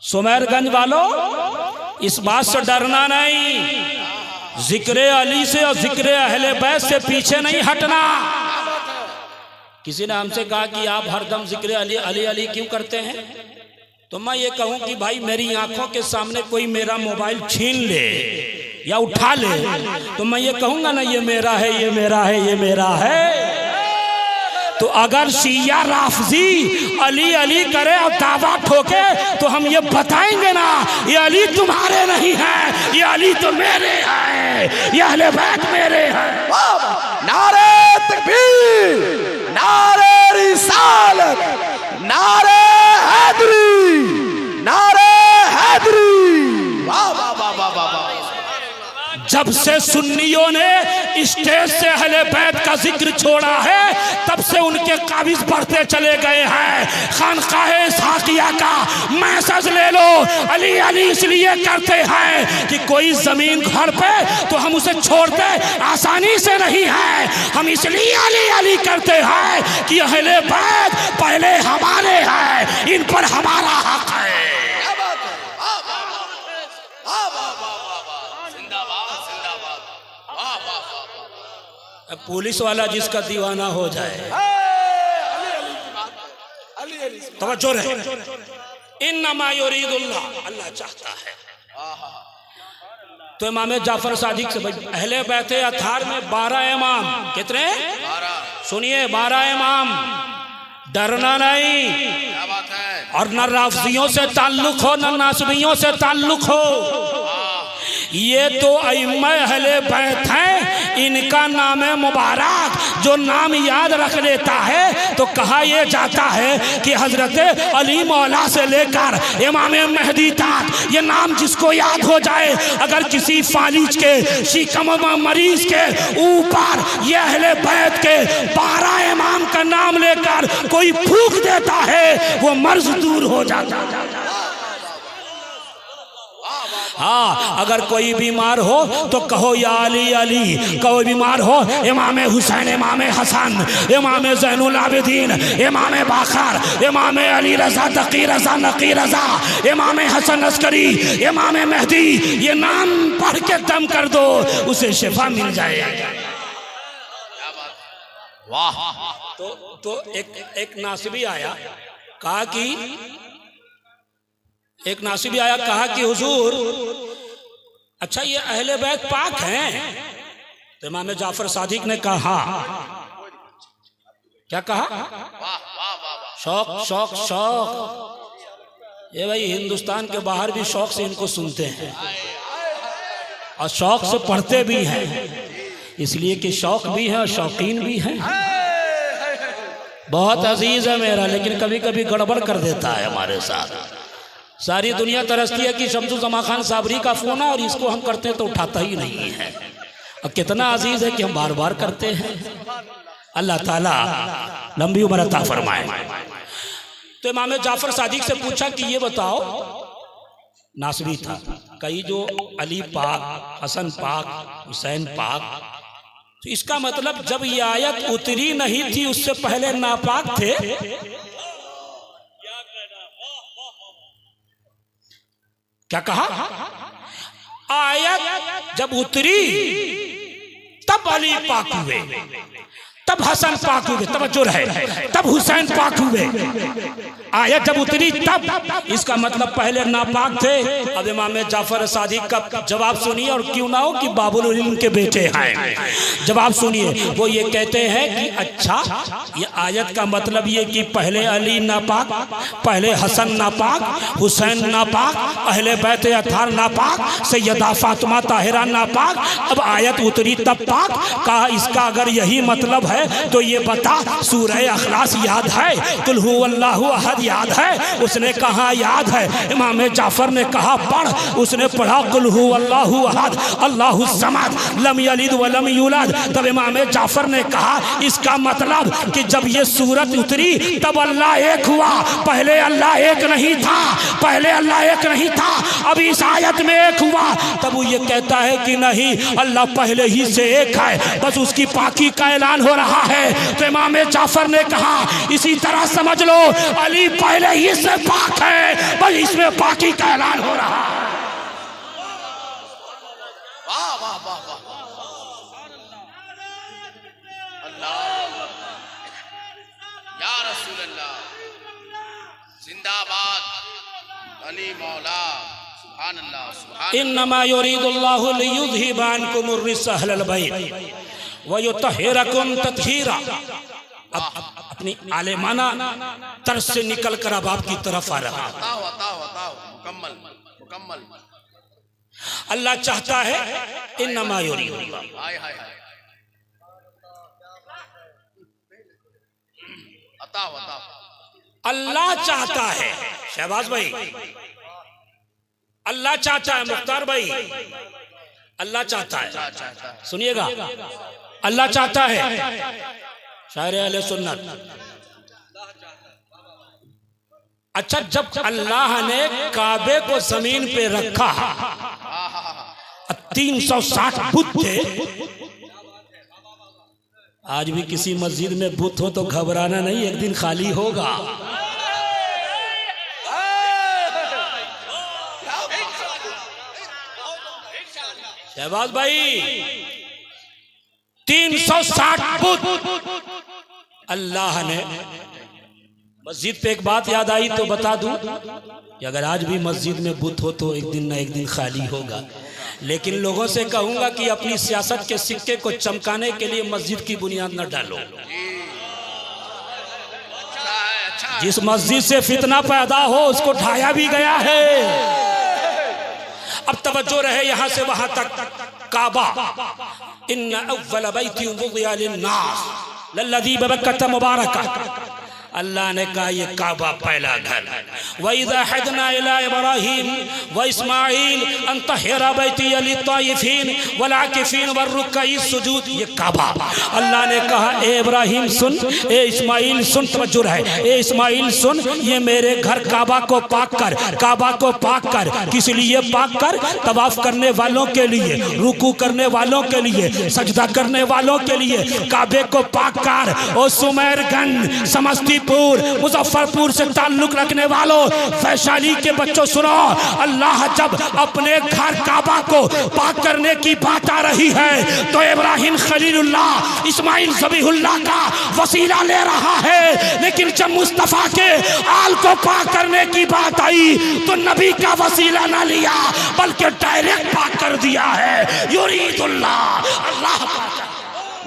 सुमेरगंज वालों, इस बात से डरना नहीं, जिक्र अली से और जिक्र अहले बैत से पीछे नहीं हटना। किसी ने हमसे कहा कि आप हरदम जिक्र अली अली अली क्यों करते हैं? तो मैं ये कहूं कि भाई मेरी आंखों के सामने कोई मेरा मोबाइल छीन ले या उठा ले तो मैं ये कहूंगा ना ये मेरा है, ये मेरा है, ये मेरा है। तो अगर शिया राफजी अली अली करे और दावा ठोके तो हम ये बताएंगे ना ये अली तुम्हारे नहीं है, ये अली तो मेरे हैं, ये अहले बैत मेरे हैं। नारे तकबीर, नारे रिसालत, नारे हैदरी, नारे हैदरी। वाह वाह वाह वाह वाह। जब से सुन्नियों ने स्टेज से अहले बैत का जिक्र छोड़ा है तब से उनके काबिज बढ़ते चले गए हैं। खानकाहे साकिया का मैसेज ले लो, अली अली इसलिए करते हैं कि कोई जमीन घर पे तो हम उसे छोड़ते आसानी से नहीं है, हम इसलिए अली अली करते हैं कि अहले बैत पहले हमारे हैं, इन पर हमारा हक है। पुलिस वाला जिसका दीवाना हो जाए, तवज्जो रहे, इन्नमा युरीदुल्लाह, अल्लाह चाहता है। तो इमाम जाफर सादिक से अहले बैत अथार में 12 इमाम, कितने? 12। सुनिए, 12 इमाम, डरना नहीं। क्या बात है? और न राफजियों से ताल्लुक हो न नासबियों से ताल्लुक हो, ये तो अइम्मा अहले बैत हैं, इनका नाम है मुबारक। जो नाम याद रख लेता है तो कहा यह जाता है कि हजरत अली मौला से लेकर इमाम मेहदी तक ये नाम जिसको याद हो जाए, अगर किसी फालिज के शिकम मरीज के ऊपर ये अहले बैत के 12 इमाम का नाम लेकर कोई फूंक देता है वो मर्ज दूर हो जाता है। हाँ, अगर कोई बीमार हो तो कहो या अली अली, कोई बीमार हो इमाम हुसैन, इमाम हसन, इमाम ज़ैनुल आबिदीन, इमाम बाखर, इमाम अली रजा, तकी रजा, नकी रजा, इमाम हसन अस्करी, इमाम मेहदी, ये नाम पढ़ के दम कर दो, उसे शिफा मिल जाएगा। वाह। तो एक नासिबी आया, कहा कि एक नासिबी आया, कहा कि हुजूर अच्छा ये अहले बैत पाक हैं? तो इमाम जाफर सादिक ने कहा, क्या कहा? शौक शौक शौक। ये भाई हिंदुस्तान के बाहर भी शौक से इनको सुनते हैं और शौक से पढ़ते भी हैं, इसलिए कि शौक भी है और शौकीन भी है। बहुत अजीज है मेरा, लेकिन कभी कभी गड़बड़ कर देता है हमारे साथ। सारी दुनिया तरसती है कि शम्सु जमा खान साबरी का फोन है और इसको हम करते हैं तो उठाता ही नहीं है। और कितना अजीज है कि हम बार बार करते हैं। अल्लाह ताला लंबी उम्र अता फरमाए। तो इमाम जाफर सादिक से पूछा कि ये बताओ, नासबी था, कई जो अली पाक, हसन पाक, हुसैन पाक, तो इसका मतलब जब ये आयत उतरी नहीं थी उससे पहले नापाक थे? क्या कहा? आयत जब उतरी तब अली पाक हुए, तब हसन पाक हुए, तवज्जो रहे, तब हुसैन पाक हुए। आयत जब उतरी तब, इसका मतलब पहले नापाक थे। अब इमाम जाफर सादिक का जवाब सुनिए, और क्यों ना हो कि बाबुल इल्म के बेटे हैं। जवाब सुनिए, वो ये कहते हैं कि अच्छा ये आयत का मतलब ये कि पहले अली नापाक, पहले हसन नापाक, हुसैन नापाक, अहले बैत अथार नापाक, सैयदा फातिमा ताहिरा नापाक, अब आयत उतरी तब पाक। कहा इसका अगर यही मतलब है तो ये बता, सूरह अखलास याद है, कुल हु अल्लाहु अहद याद है, उसने कहा याद है। इमाम जाफर ने कहा पढ़, उसने पढ़ा कुल हु अल्लाहु अहद अल्लाहु समद लम यलिद व लम यूलद। तब इमाम जाफर ने कहा इसका मतलब कि जब ये सूरत उतरी तब अल्लाह एक हुआ, पहले अल्लाह एक नहीं था, पहले अल्लाह एक नहीं था, अब इस आयत में एक हुआ। तब वो ये कहता है कि नहीं, अल्लाह पहले ही से एक है, बस उसकी पाकी का ऐलान हो रहा है। तो इमाम जाफर ने कहा इसी तरह समझ लो अली पहले ही से पाक है, बस इसमें पाकी का ऐलान हो रहा है। वाह वाह वाह वाह, या रसूल अल्लाह, जिंदाबाद अली मौला, सुभान अल्लाह सुभान। इन्नमा युरीदुल्लाहु लियुज़हिबा अन्कुम अर्रिज्स अहलल बैत व युतहिरकुम तत्हीरा। अब अपनी आलेमाना तर्ज से निकल कर अब आपकी तरफ आ रहा है। मुकम्मल मुकम्मल। अल्लाह चाहता है इन्नमा युरीदुल्लाह, हाय हाय हाय, अल्लाह चाहता है। शहबाज भाई, अल्लाह चाहता है। मुख्तार भाई, अल्लाह चाहता है। सुनिएगा, अल्लाह चाहता है। शायर अहले सुन्नत। अच्छा, जब अल्लाह ने काबे को जमीन पे रखा, 360 बुत थे। आज भी किसी मस्जिद में बुत हो तो घबराना नहीं, एक दिन खाली होगा। शहबाज भाई, 360 बुत अल्लाह ने। मस्जिद पे एक बात याद आई तो बता दूं कि अगर आज भी मस्जिद में बुत हो तो एक दिन ना एक दिन खाली होगा। लेकिन लोगों से कहूंगा कि अपनी सियासत के सिक्के को चमकाने के लिए मस्जिद की बुनियाद न डालो। जिस मस्जिद से फितना पैदा हो उसको ढाया भी गया है। अब तवज्जो रहे यहां से वहां तक। काबा, इन्ना अव्वल बैति वुदिअ लिन्नास लल्लज़ी बबक्कत मुबारका। अल्लाह ने कहा ये काबा पहला घर। वइज़ा हदना इला इब्राहीम व इस्माईल अन तहिरा बैती लित्ताइफीन वल आकिफीन वर्रुक्कई सुजूद। ये काबा अल्लाह ने कहा ए इब्राहिम सुन, ए इस्माईल सुन, तवज्जो है, ए इस्माईल सुन, ये मेरे घर काबा को पाक कर, काबा को पाक कर। किस लिए पाक कर? तवाफ करने वालों के लिए, रुकू करने वालों के लिए, सजदा करने वालों के लिए काबे को पाक कर। ओ सुमेरगंज, समस्ती मुजफ्फरपुर से ताल्लुक रखने वालों, वैशाली के बच्चों सुनो, अल्लाह जब अपने घर काबा को पाक करने की बात आ रही है तो इब्राहिम खलीलुल्लाह, इस्माइल ज़बीहुल्लाह का वसीला ले रहा है। लेकिन जब मुस्तफ़ा के आल को पाक करने की बात आई तो नबी का वसीला ना लिया बल्कि डायरेक्ट पाक कर दिया है। युरीदुल्लाह, अल्लाह पाक।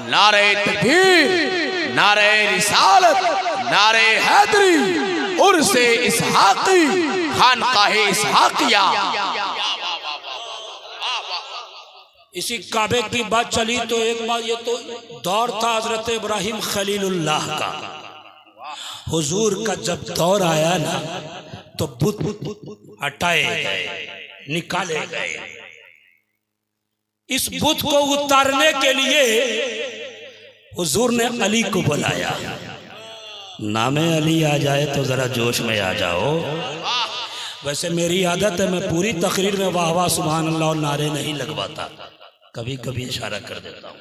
नारे तकबीर, नारे रिसालत, नारे हैदरी, उर्से इसहाकी, खानकाहे इसहाकिया। इसी काबे की बात चली तो एक बार ये तो दौर था हजरत इब्राहिम खलीलुल्लाह का। हुजूर का जब दौर आया ना तो बुत हटाए गए, निकाले गए। इस बुत को उतारने के लिए हुजूर ने अली को बुलाया। नामे अली आ जाए तो जरा जोश में आ जाओ। वैसे मेरी आदत है, मैं पूरी तकरीर में वाह वाह सुभान अल्लाह और नारे नहीं लगवाता, कभी कभी इशारा कर देता हूं।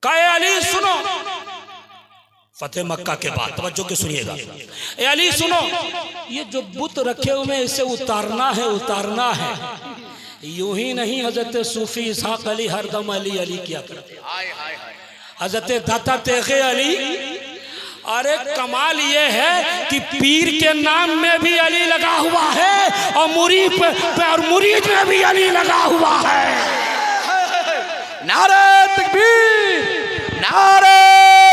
कहे अली सुनो, फतेह मक्का के बाद तवज्जो के सुनिएगा। ए अली सुनो, ये जो बुत रखे हुए इसे उतारना है, उतारना है। यूं ही नहीं, हजरत सूफी इसहाक अली हरदम अली अली किया करते। हजरत दाता तेगे अली, अरे कमाल ये है कि पीर के नाम में भी अली लगा हुआ है और मुरीद में भी अली लगा हुआ है। नारे तकबीर, नारे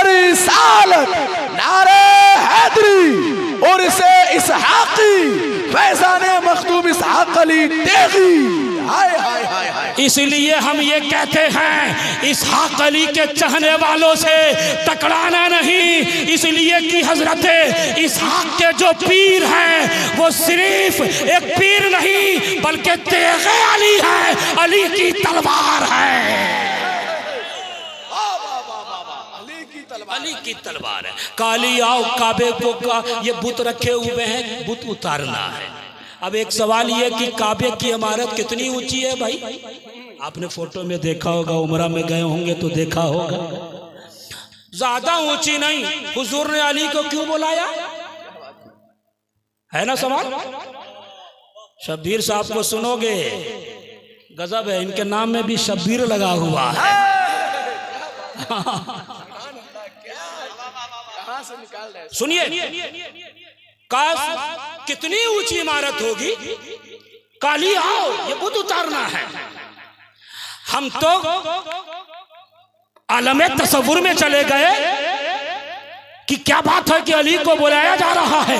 रिसालत, नारे हैदरी, उर्से इसहाकी, फैज़ाने मखदूम इसहाक अली तेगी। हाय हाय हाय हाय। इसलिए हम ये कहते हैं इसहाक अली के चाहने वालों से टकराना नहीं, इसलिए कि हजरत इसहाक के जो पीर हैं वो सिर्फ एक पीर नहीं बल्कि तेगे अली है, अली की तलवार है, अली की तलवार है। काली आओ काबे को का ये बुत रखे हुए हैं, बुत उतारना है। अब एक सवाल ये कि काबे की इमारत कितनी ऊंची है भाई? आपने फोटो में देखा होगा, उमरा में गए होंगे तो देखा होगा, ज्यादा ऊंची नहीं। हुजूर ने अली को क्यों बुलाया है ना सवाल? शब्बीर साहब को सुनोगे, गजब है, इनके नाम में भी शब्बीर लगा हुआ है। सुनिए, काश कितनी ऊंची इमारत होगी, काली आओ ये बुत उतारना है। हम तो आलम तसव्वुर में चले गए कि क्या बात है कि अली को बुलाया जा रहा है,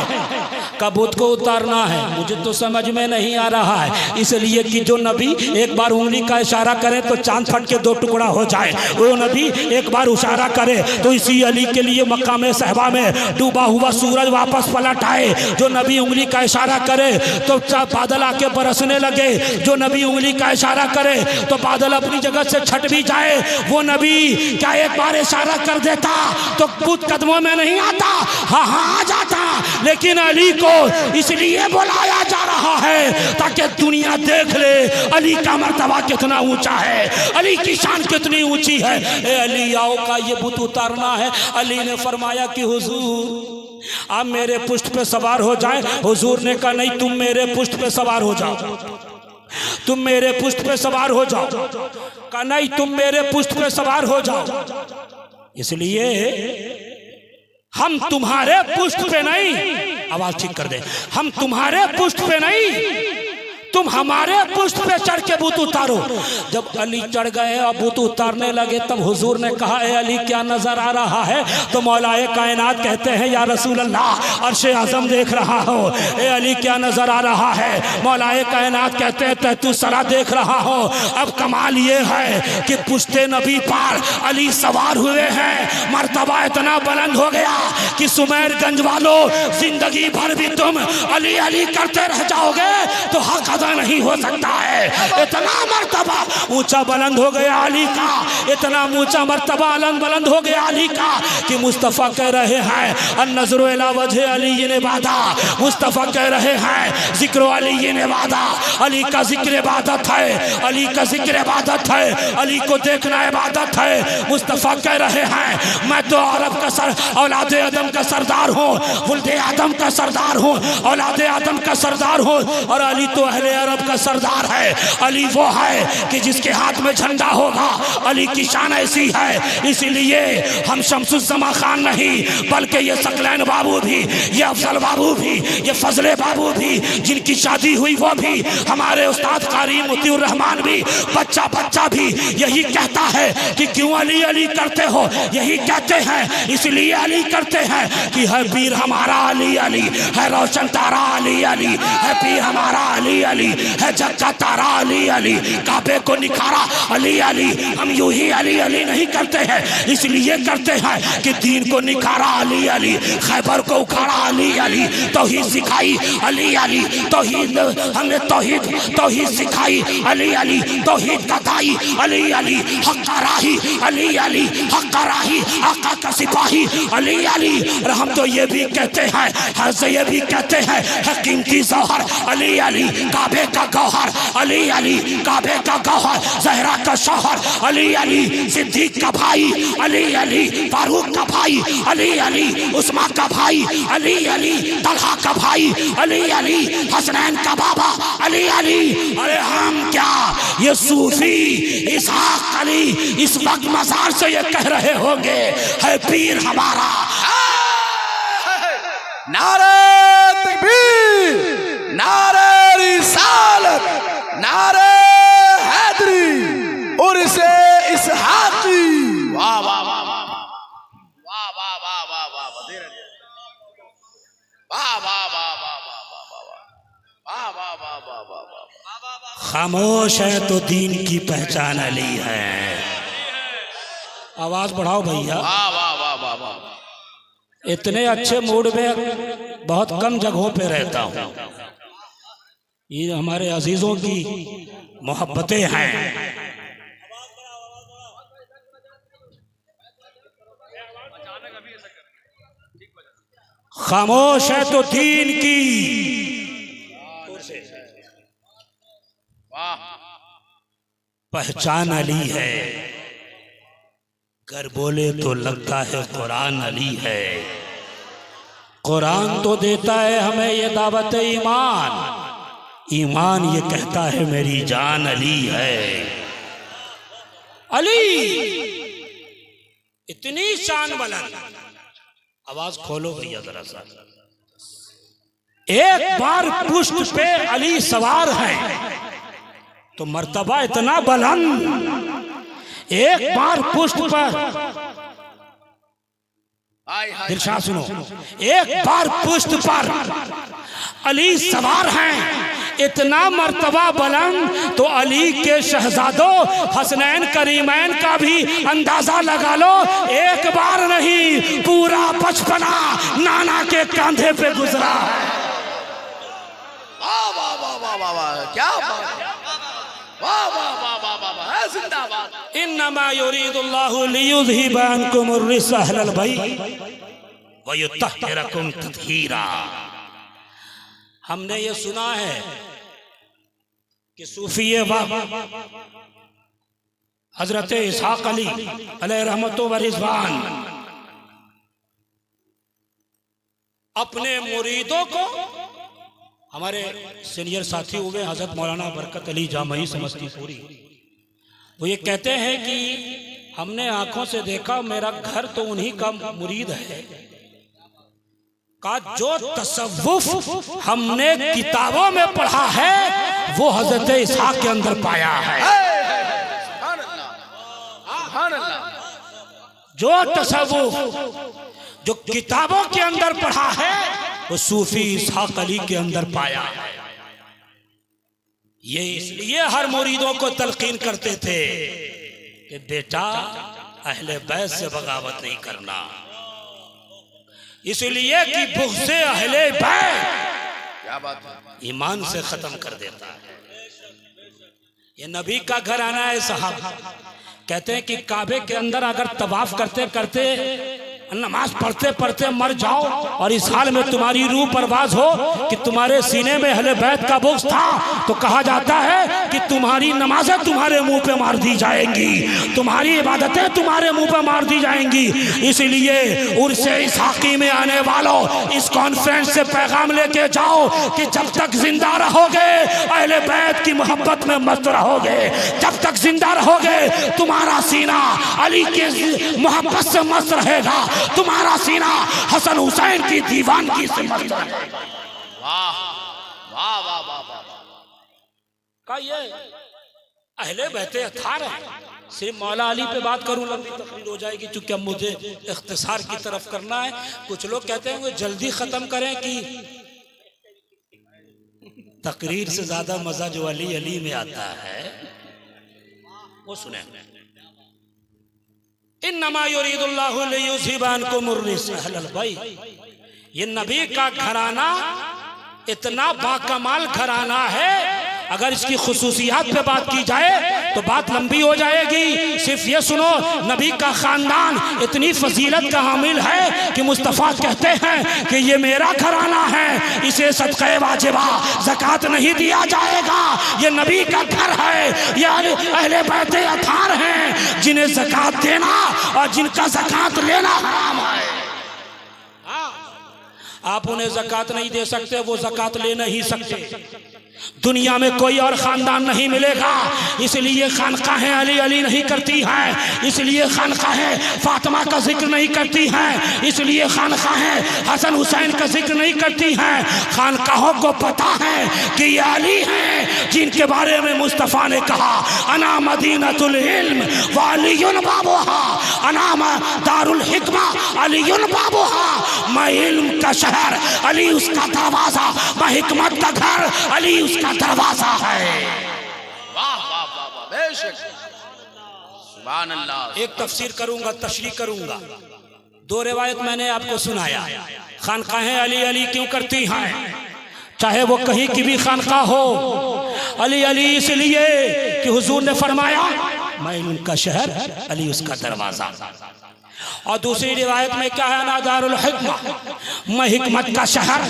कबूत को उतारना है। मुझे तो समझ में नहीं आ रहा है, इसलिए कि जो नबी एक बार उंगली का इशारा करे तो चांद फट के दो टुकड़ा हो जाए, वो नबी एक बार इशारा करे तो इसी अली के लिए मकाम सहबा में डूबा हुआ सूरज वापस पलट आए। जो नबी उंगली का इशारा करे तो बादल आके बरसने लगे, जो नबी उंगली का इशारा करे तो बादल अपनी जगह से छट भी जाए। वो नबी क्या एक बार इशारा कर देता तो बुत कदमों में नहीं आता? हाँ हाँ आ जाता, लेकिन अली को इसलिए बुलाया जा रहा है ताकि दुनिया देख ले अली का मर्तबा कितना ऊंचा है, अली की शान कितनी ऊंची है। ए अली आओ का ये बुत उतारना है। अली ने फरमाया कि हुजूर आप मेरे पुष्ट पे सवार हो जाएं। हुजूर ने कहा नहीं, तुम मेरे पुष्ट पे सवार हो जाओ, तुम मेरे पुष्ट पे सवार हो जाओ। कहा नहीं, तुम मेरे पुष्ट पे सवार हो जाओ, इसलिए हम तुम्हारे पुष्ट पे नहीं, आवाज ठीक कर दे, हम तुम्हारे पुष्ट पे नहीं, तुम हमारे पुष्ट पे चढ़ के बुत उतारो। जब अली चढ़ गए और बुत उतारने लगे तब हुजूर ने कहा ए अली क्या नजर आ रहा है? तो मौलाए कायनात कहते हैं या रसूल अल्लाह अर्शे आज़म देख रहा हो। ए अली क्या नजर आ रहा है? मौलाए कायनात कहते हैं तैतू सरा देख रहा हो। अब कमाल ये है कि पुश्ते नबी पार अली सवार हुए हैं, मर्तबा इतना बुलंद हो गया कि सुमेरगंज वालों जिंदगी भर भी तुम अली अली करते रह जाओगे तो हक अदा नहीं हो सकता है। इतना मर्तबा ऊंचा बुलंद हो गया अली का, इतना ऊंचा मर्तबा बुलंद हो गया अली का कि मुस्तफ़ा कह रहे हैं अन्नज़्रु इला वजह अली ने वादा। मुस्तफ़ा कह रहे हैं जिक्र अली ने वादा। अली का जिक्र इबादत है, अली का जिक्र इबादत है, अली को देखना इबादत है। मुस्तफ़ा कह रहे हैं मैं तो अरब का औलाद आदम का सरदार हूँ, वुल्दे आदम का सरदार हूँ, औलाद आदम का सरदार हूँ, और अली तो अहले अरब का सरदार है। अली वो है कि जिसके हाथ में झंडा होगा। अली की शान ऐसी है, इसीलिए हम शमसुज़्ज़मा खान नहीं बल्कि ये सकलैन बाबू भी, ये अफजल बाबू भी, ये फजले बाबू भी, जिनकी शादी हुई वो भी, हमारे उस्ताद कारी मुतीउर रहमान भी, बच्चा बच्चा भी यही कहता है कि क्यों अली अली करते हो? यही कहते हैं इसलिए अली करते हैं कि है पीर हमारा अली अली, है रोशन तारा अली अली, है पीर हमारा अली अली, है जग का तारा अली अली, काबे को निखारा अली अली। हम यूं ही अली अली नहीं करते हैं, इसलिए करते हैं कि दीन को निखारा अली अली, खैबर को उखाड़ा अली अली, तौहीद सिखाई अली अली, तौहीद हमने तौहीद सिखाई अली अली, तौहीद का दाई अली अली, हक का राही अली अली, हक का राही आका का सिपाही अली अली। और हम तो ये भी कहते हैं, ये भी कहते हैं कीमती जौहर अली अली, काबे का गौहर अली अली, काबे का गौहर, ज़हरा का शौहर अली अली, सिद्दीक का भाई अली अली, फारूक का भाई अली अली, उस्मान का भाई अली अली, तलहा का भाई अली अली, हसनैन का बाबा अली अली। अरे हम क्या ये सूफी इसहाक अली इस वक्त मज़ार से ये कह रहे होंगे है पीर हमारा। नारे तकबीर, नारे रिसालत, नारे हैदरी और इसे इसहाकी। वाह वाह वाह वाह वाह वाह वाह वाह वाह वाह दे रहे वाह वाह वाह वाह वाह वाह वाह वाह वाह वाह वाह वाह वाह। खामोश है तो दीन की पहचान अली है। आवाज बढ़ाओ भैया। वाह वाह वाह वाह वाह। इतने अच्छे मूड में बहुत कम जगहों पे रहता हूँ। ये हमारे अजीजों की मोहब्बतें हैं। खामोश है तो दीन की पहचान अली है। कर बोले तो लगता है कुरान अली है। कुरान तो देता है हमें ये दावत ईमान, ईमान ये कहता है मेरी जान अली है। अली इतनी शान बुलंद। आवाज खोलो भैया जरा सा। एक बार पुष्ट पे अली सवार है तो मर्तबा इतना बुलंद। एक बार पुष्ट पर दिलशाद सुनो, एक बार पुष्ट पर अली सवार हैं, इतना मर्तबा बुलंद तो अली के शहजादों हसनैन करीमैन का भी अंदाजा लगा लो। एक बार नहीं पूरा बचपना नाना के कंधे पे गुजरा। वाह वाह वाह वाह वाह वाह, क्या बात। वाह वाह वाह वाह वाह वाह, जिंदाबाद। इन्नमा युरीदुल्लाहु लियुज़हिबा अन्कुम अर्रिज्स अहलल बैत व युत्तहिरकुम तत्हीरा। हमने ये सुना है कि सूफिये हजरत इसहाक अली अलैहि रहमतो व रिज़वान अपने मुरीदों को, हमारे सीनियर साथी हुए हजरत मौलाना बरकत अली जामई समस्तीपुरी, वो ये कहते हैं कि हमने आंखों से देखा, मेरा घर तो उन्हीं का मुरीद है का जो तसव्वुफ हमने किताबों में पढ़ा है वो हजरत इसहाक के अंदर पाया है। जो तसव्वुफ जो किताबों के अंदर पढ़ा है वो सूफी इसहाक अली के अंदर पाया है। ये इसलिए हर मुरीदों को तलकीन करते थे कि बेटा अहले बैत से बगावत नहीं करना, इसलिए कि बुग़्ज़े अहले बैत क्या बात है, ईमान से खत्म कर देता है। ये नबी का घर आना है साहब। कहते हैं कि काबे के अंदर अगर तवाफ करते करते नमाज पढ़ते पढ़ते मर जाओ और इस हाल में तुम्हारी रूह परवाज हो कि तुम्हारे सीने में अहले बैत का बुग़्ज़ था, तो कहा जाता है कि तुम्हारी नमाजें तुम्हारे मुंह पे मार दी जाएंगी, तुम्हारी इबादतें तुम्हारे मुंह पे मार दी जाएंगी। इसलिए उर्से इसहाकी में आने वालों इस कॉन्फ्रेंस से पैगाम लेके जाओ कि जब तक जिंदा रहोगे अहले बैत की मोहब्बत में मस्त रहोगे, जब तक जिंदा रहोगे तुम्हारा सीना अली की मोहब्बत से मस्त रहेगा, तुम्हारा सीना हसन हुसैन की दीवानगी से मस्त रहेगा। वाह वाह वाह वाह वाह। का ये अहले बैते अथार है। सिर्फ मौला अली पे बात करूं लंबी तकरीर हो जाएगी, चूंकि अब मुझे इख्तिसार की तरफ करना है। कुछ लोग कहते हैं वो जल्दी खत्म करें कि तकरीर से ज्यादा मजा जो अली अली में आता है वो सुने। इन्नमा युरीदुल्लाहु लियुज़हिबा अन्कुम अर्रिज्स अहलल बैत। ये नबी का घराना इतना बाकमाल घराना है, अगर इसकी खुसूसियात पे बात की जाए तो बात लंबी हो जाएगी। सिर्फ ये सुनो, नबी का खानदान इतनी फजीलत का हामिल है कि मुस्तफ़ा कहते हैं कि ये मेरा घराना है, इसे सदक़े वाजिबा ज़कात नहीं दिया जाएगा। ये नबी का घर है, ये अहले बैत अथार हैं जिन्हें ज़कात देना और जिनका ज़कात लेना हराम है। आप उन्हें ज़कात नहीं दे सकते, वो ज़कात ले नहीं सकते। दुनिया में कोई और खानदान नहीं मिलेगा, इसलिए खानकाहें अली अली नहीं करती हैं, इसलिए खानकाहें फातिमा का जिक्र नहीं करती हैं, इसलिए खानकाहें हसन हुसैन का जिक्र नहीं करती हैं। खानकाहों को पता है कि ये अली हैं जिनके बारे में मुस्तफ़ा ने कहा अना मदीनतुल इल्म व अलीयुन बाबुहा, अना दारुल हिकमा अलीयुन बाबुहा। मैं इल्म का शहर, अली उसका दरवाजा, मैं हिकमत का घर, अली उसका दरवाजा है। बेशक, सुभान अल्लाह। एक तफसीर करूंगा, तशरीह करूंगा। दो रिवायत मैंने आपको सुनाया। खानकाहें अली अली क्यों करती हैं, चाहे वो कहीं की भी खानका हो। अली अली इसलिए कि हुजूर ने फरमाया मैं उनका शहर, अली उसका दरवाजा। और दूसरी रिवायत में क्या है, नादारुल हिकमा, मैं हिकमत का शहर,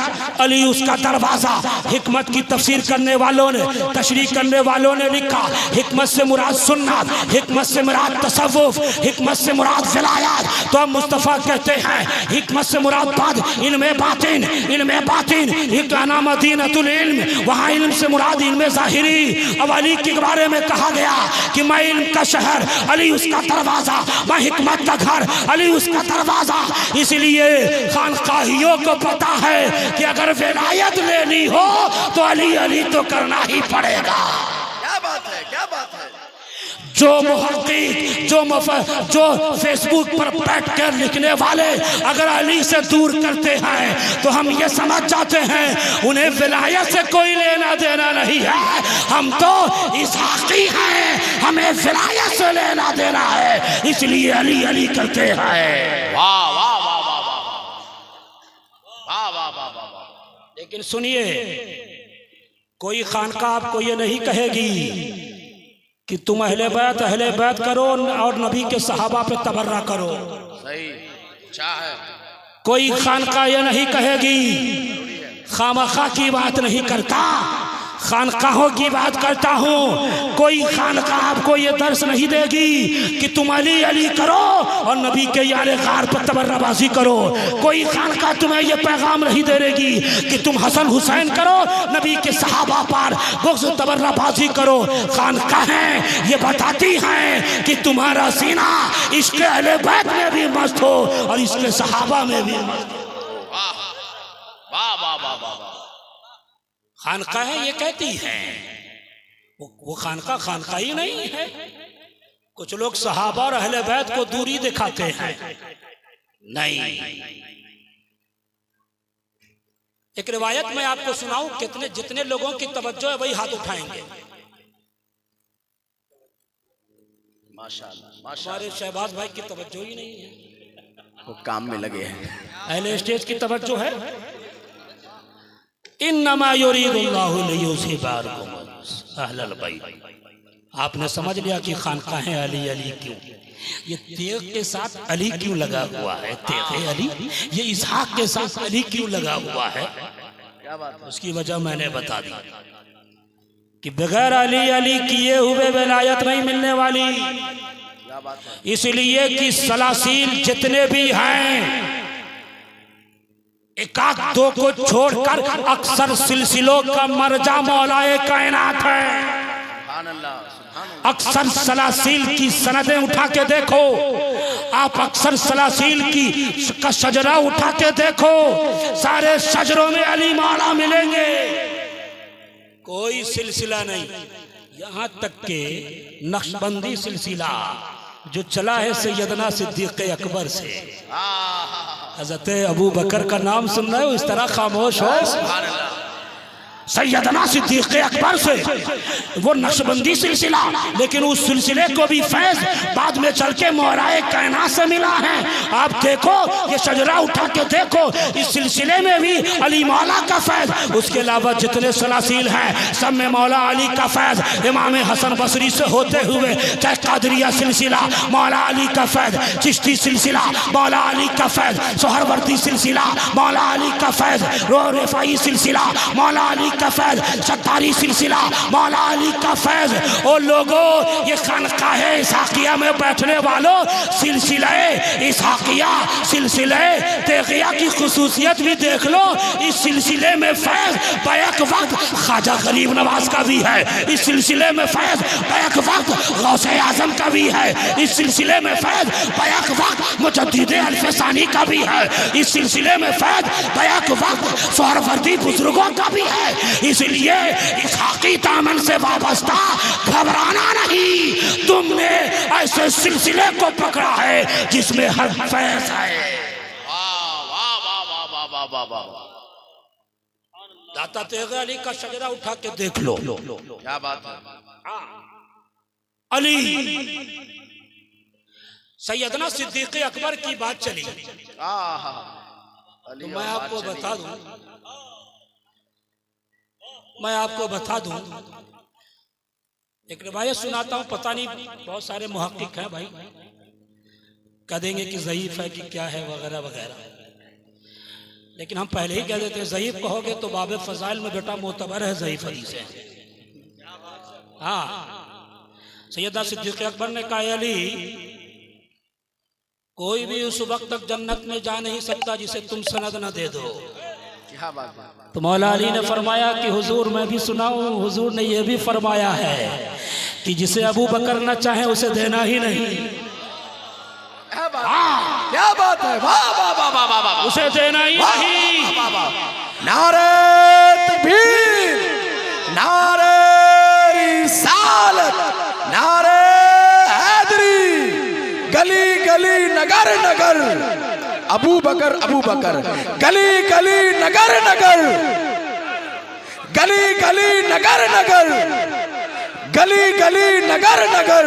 अली उसका दरवाजा। हिकमत की तफसीर करने वालों ने, तशरीह करने वालों ने लिखा हिकमत से मुराद सुन्नत, हिकमत से मुराद तसव्वुफ, हिकमत से मुराद विलायत। तो अब मुस्तफ़ा कहते हैं हिकमत से मुराद बाद इल्मे बातिन, इल्मे बातिन हिकाना मदीनतुल इल्म, वहाँ इल्म से मुराद इल्मे ज़ाहिरी। अब अली के बारे में कहा गया कि मैं इल्म का शहर, अली उसका दरवाजा, मैं हिकमत का घर, अली उसका दरवाजा। इसलिए खानकाहियों को पता है कि अगर विलायत लेनी हो तो अली अली तो करना ही पड़ेगा। क्या बात है, क्या बात है। जो मुहक्किक, जो फेसबुक पर बैठ कर लिखने वाले अगर अली से दूर करते हैं तो हम ये समझ जाते हैं उन्हें विलायत से कोई लेना देना नहीं है। हम तो इसहाक़ी हैं, हमें विलायत से लेना देना है, इसलिए अली अली करते हैं। वाह वाह वाह वाह वाह वाह वाह वाह। लेकिन सुनिए, कोई खानका आपको ये नहीं कहेगी कि तुम अहले बैत करो और नबी के सहाबा पे तबर्रा करो। सही, अच्छा है। कोई खानका ये नहीं कहेगी, खामखा की बात नहीं करता, खानकाहों की बात करता हूँ। कोई खानका आपको ये दर्श नहीं देगी कि तुम अली अली करो और नबी के यारे गार पर तबर्राबाजी करो। कोई खानका तुम्हें ये पैगाम नहीं देगी कि तुम हसन हुसैन करो, नबी के सहाबा पर बुग़्ज़ तबर्राबाजी करो। खानकाहें ये बताती हैं कि तुम्हारा सीना इश्क़ अहले बैत में भी मस्त हो और इसके सहाबा में भी मस्त हो। वाह वाह वाह वाह। खानकाहें ये कहती हैं, वो खानका ही नहीं है। कुछ लोग सहाबा और अहले बैत को दूरी दिखाते हैं। नहीं, एक रिवायत में आपको सुनाऊं, कितने जितने लोगों की तवज्जो है वही हाथ उठाएंगे। माशाअल्लाह, हमारे शहबाज भाई की तवज्जो ही नहीं है, वो काम में लगे हैं। अहले स्टेज की तवज्जो है। इन्नमा युरीदुल्लाहु लियुज़हिबाकुम अहलल बैत। आपने समझ लिया कि खानकाहें अली अली क्यों, ये तेग के साथ अली क्यों लगा हुआ है, तेग अली, ये इसहाक के साथ अली क्यों लगा हुआ है। क्या बात है। उसकी वजह मैंने बता दी कि बगैर अली अली किए हुए विलायत नहीं मिलने वाली। क्या बात है। इसलिए कि सलासील जितने भी हैं एक आध दो को छोड़कर अक्सर सिलसिलों का मर्जा मौलाए कायनात है। सुभान अल्लाह, सुभान अल्लाह। अक्सर सलासील की सनदें उठा के देखो आप, अक्सर सलासील की का शजरा उठा के देखो, सारे शजरों में अली मौला मिलेंगे, कोई सिलसिला नहीं। यहाँ तक के नक्शबंदी सिलसिला जो चला है सैयदना सिद्दीक़ अकबर से, हज़रत अबू बकर का नाम सुन रहे हो, इस तरह खामोश हो। सैयदना सिद्दीक़ अकबर से वो नक्शबंदी सिलसिला, लेकिन उस सिलसिले को भी फैज़ बाद में चल के मौलाए कायनात से मिला है। आप देखो, ये शजरा उठा के देखो, इस सिलसिले में भी अली मौला का फैज़। उसके अलावा जितने सलासील हैं सब में मौला अली का फैज़। इमाम हसन बसरी से होते हुए चाहे कादरिया सिलसिला मौला अली का फैज़, चिश्ती सिलसिला मौला अली का फैज़, सोहरवर्दी सिलसिला मौला अली का फैज़, रिफाई सिलसिला मौला अली का फैज़, सत्तारी सिलसिला मौला अली का फैज़। और लोगों, ये खानकाहे इसहाकिया में बैठने वालों, सिलसिले इसहाकिया, सिलसिले तेगिया की खुसूसियत भी देख लो। इस सिलसिले में फैज़ बैक वक्त ख्वाजा गरीब नवाज का भी है, इस सिलसिले में फैज़ बैक वक्त गौसे आजम का भी है, इस सिलसिले में फैज़ बैक वक्त मुजद्दिद अल्फसानी का भी है, इस सिलसिले में फैज़ बैक वक्त सोहरवर्दी बुजुर्गों का भी है। इसलिए इसहाकी दामन से वाबस्ता घबराना नहीं, तुमने ऐसे सिलसिले को पकड़ा है जिसमें हर फैज़ है। दाता तेग अली का शजरा उठा के देख लो। क्या बात है। अली सैयदना सिद्दीक अकबर की बात चली तो मैं आपको बता दूं एक रिवायत सुनाता हूं। पता नहीं बहुत सारे मुहक्किक हैं भाई, कह देंगे कि ज़ईफ है कि क्या है वगैरह वगैरह, लेकिन हम पहले ही कह देते हैं ज़ईफ कहोगे तो बाब फजाइल में बेटा मोतबर है, ज़ईफ हदीस है। हाँ, सैयदना सिद्दीक़ अकबर ने कहा अली कोई भी उस वक्त तक जन्नत में जा नहीं सकता जिसे तुम सनद न दे दो। तो मौला अली ने फरमाया कि हुजूर मैं भी सुनाऊं। हुजूर ने यह भी फरमाया है कि जिसे अबू बकर न चाहे उसे देना ही नहीं। क्या बात है, वाह वाह वाह वाह वाह वाह, उसे देना ही नहीं। नारे तकबीर, नारे रिसालत, नारे हैदरी, गली गली नगर नगर अबू बकर अबू बकर, गली गली नगर नगर, गली गली नगर नगर, गली गली नगर नगर।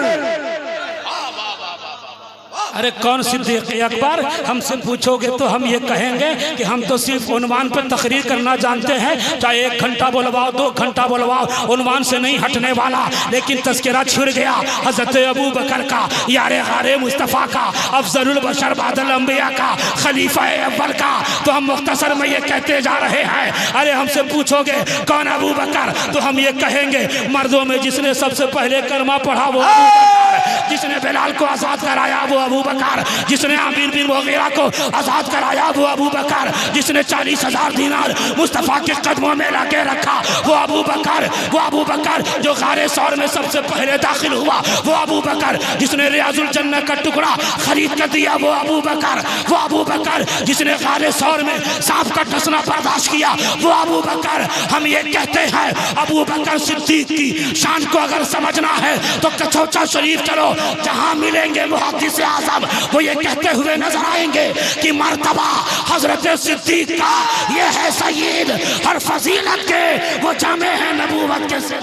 अरे कौन सिद्दीक़ अकबर? हमसे पूछोगे तो हम ये कहेंगे कि हम तो सिर्फ उन्वान पर तकरीर करना जानते हैं, चाहे 1 घंटा बोलवाओ 2 घंटा बोलवाओ, उन्वान से नहीं हटने वाला। लेकिन तज़किरा छिड़ गया हज़रत अबू बकर का, यारे गारे मुस्तफ़ा का, अफ़ज़लुल बशर बादल अंबिया का, खलीफा अव्वल का। तो हम मुख्तसर में ये कहते जा रहे हैं। अरे हमसे पूछोगे कौन अबू बकर, तो हम ये कहेंगे मर्दों में जिसने सबसे पहले कलमा पढ़ा वो अबू बकर, जिसने बिलाल को आज़ाद कराया वो अबू बकर, जिसने आमिर बिन मुगीरा को आज़ाद कराया वो अबू बकर, जिसने 40,000 दीनार मुस्तफ़ा के कदमों में लगे रखा वो अबू बकर, वो अबू बकर जो गारे सौर में सबसे पहले दाखिल हुआ वो अबू बकर, जिसने रियाजुल जन्नह का टुकड़ा खरीद कर दिया वो अबू बकर, वो अबू बकर जिसने गारे सौर में सांप का डसना बर्दाश्त किया वो अबू बकर। हम ये कहते हैं अबू बकर सिद्दीक की शान को अगर समझना है तो कचौचा शरीफ चलो, जहां मिलेंगे मुहद्दिस आज़म वो ये कहते हुए नजर आएंगे कि मर्तबा हजरत सिद्दीक का ये है सय्यद, हर फजीलत के वो जामे हैं नबूवत के से।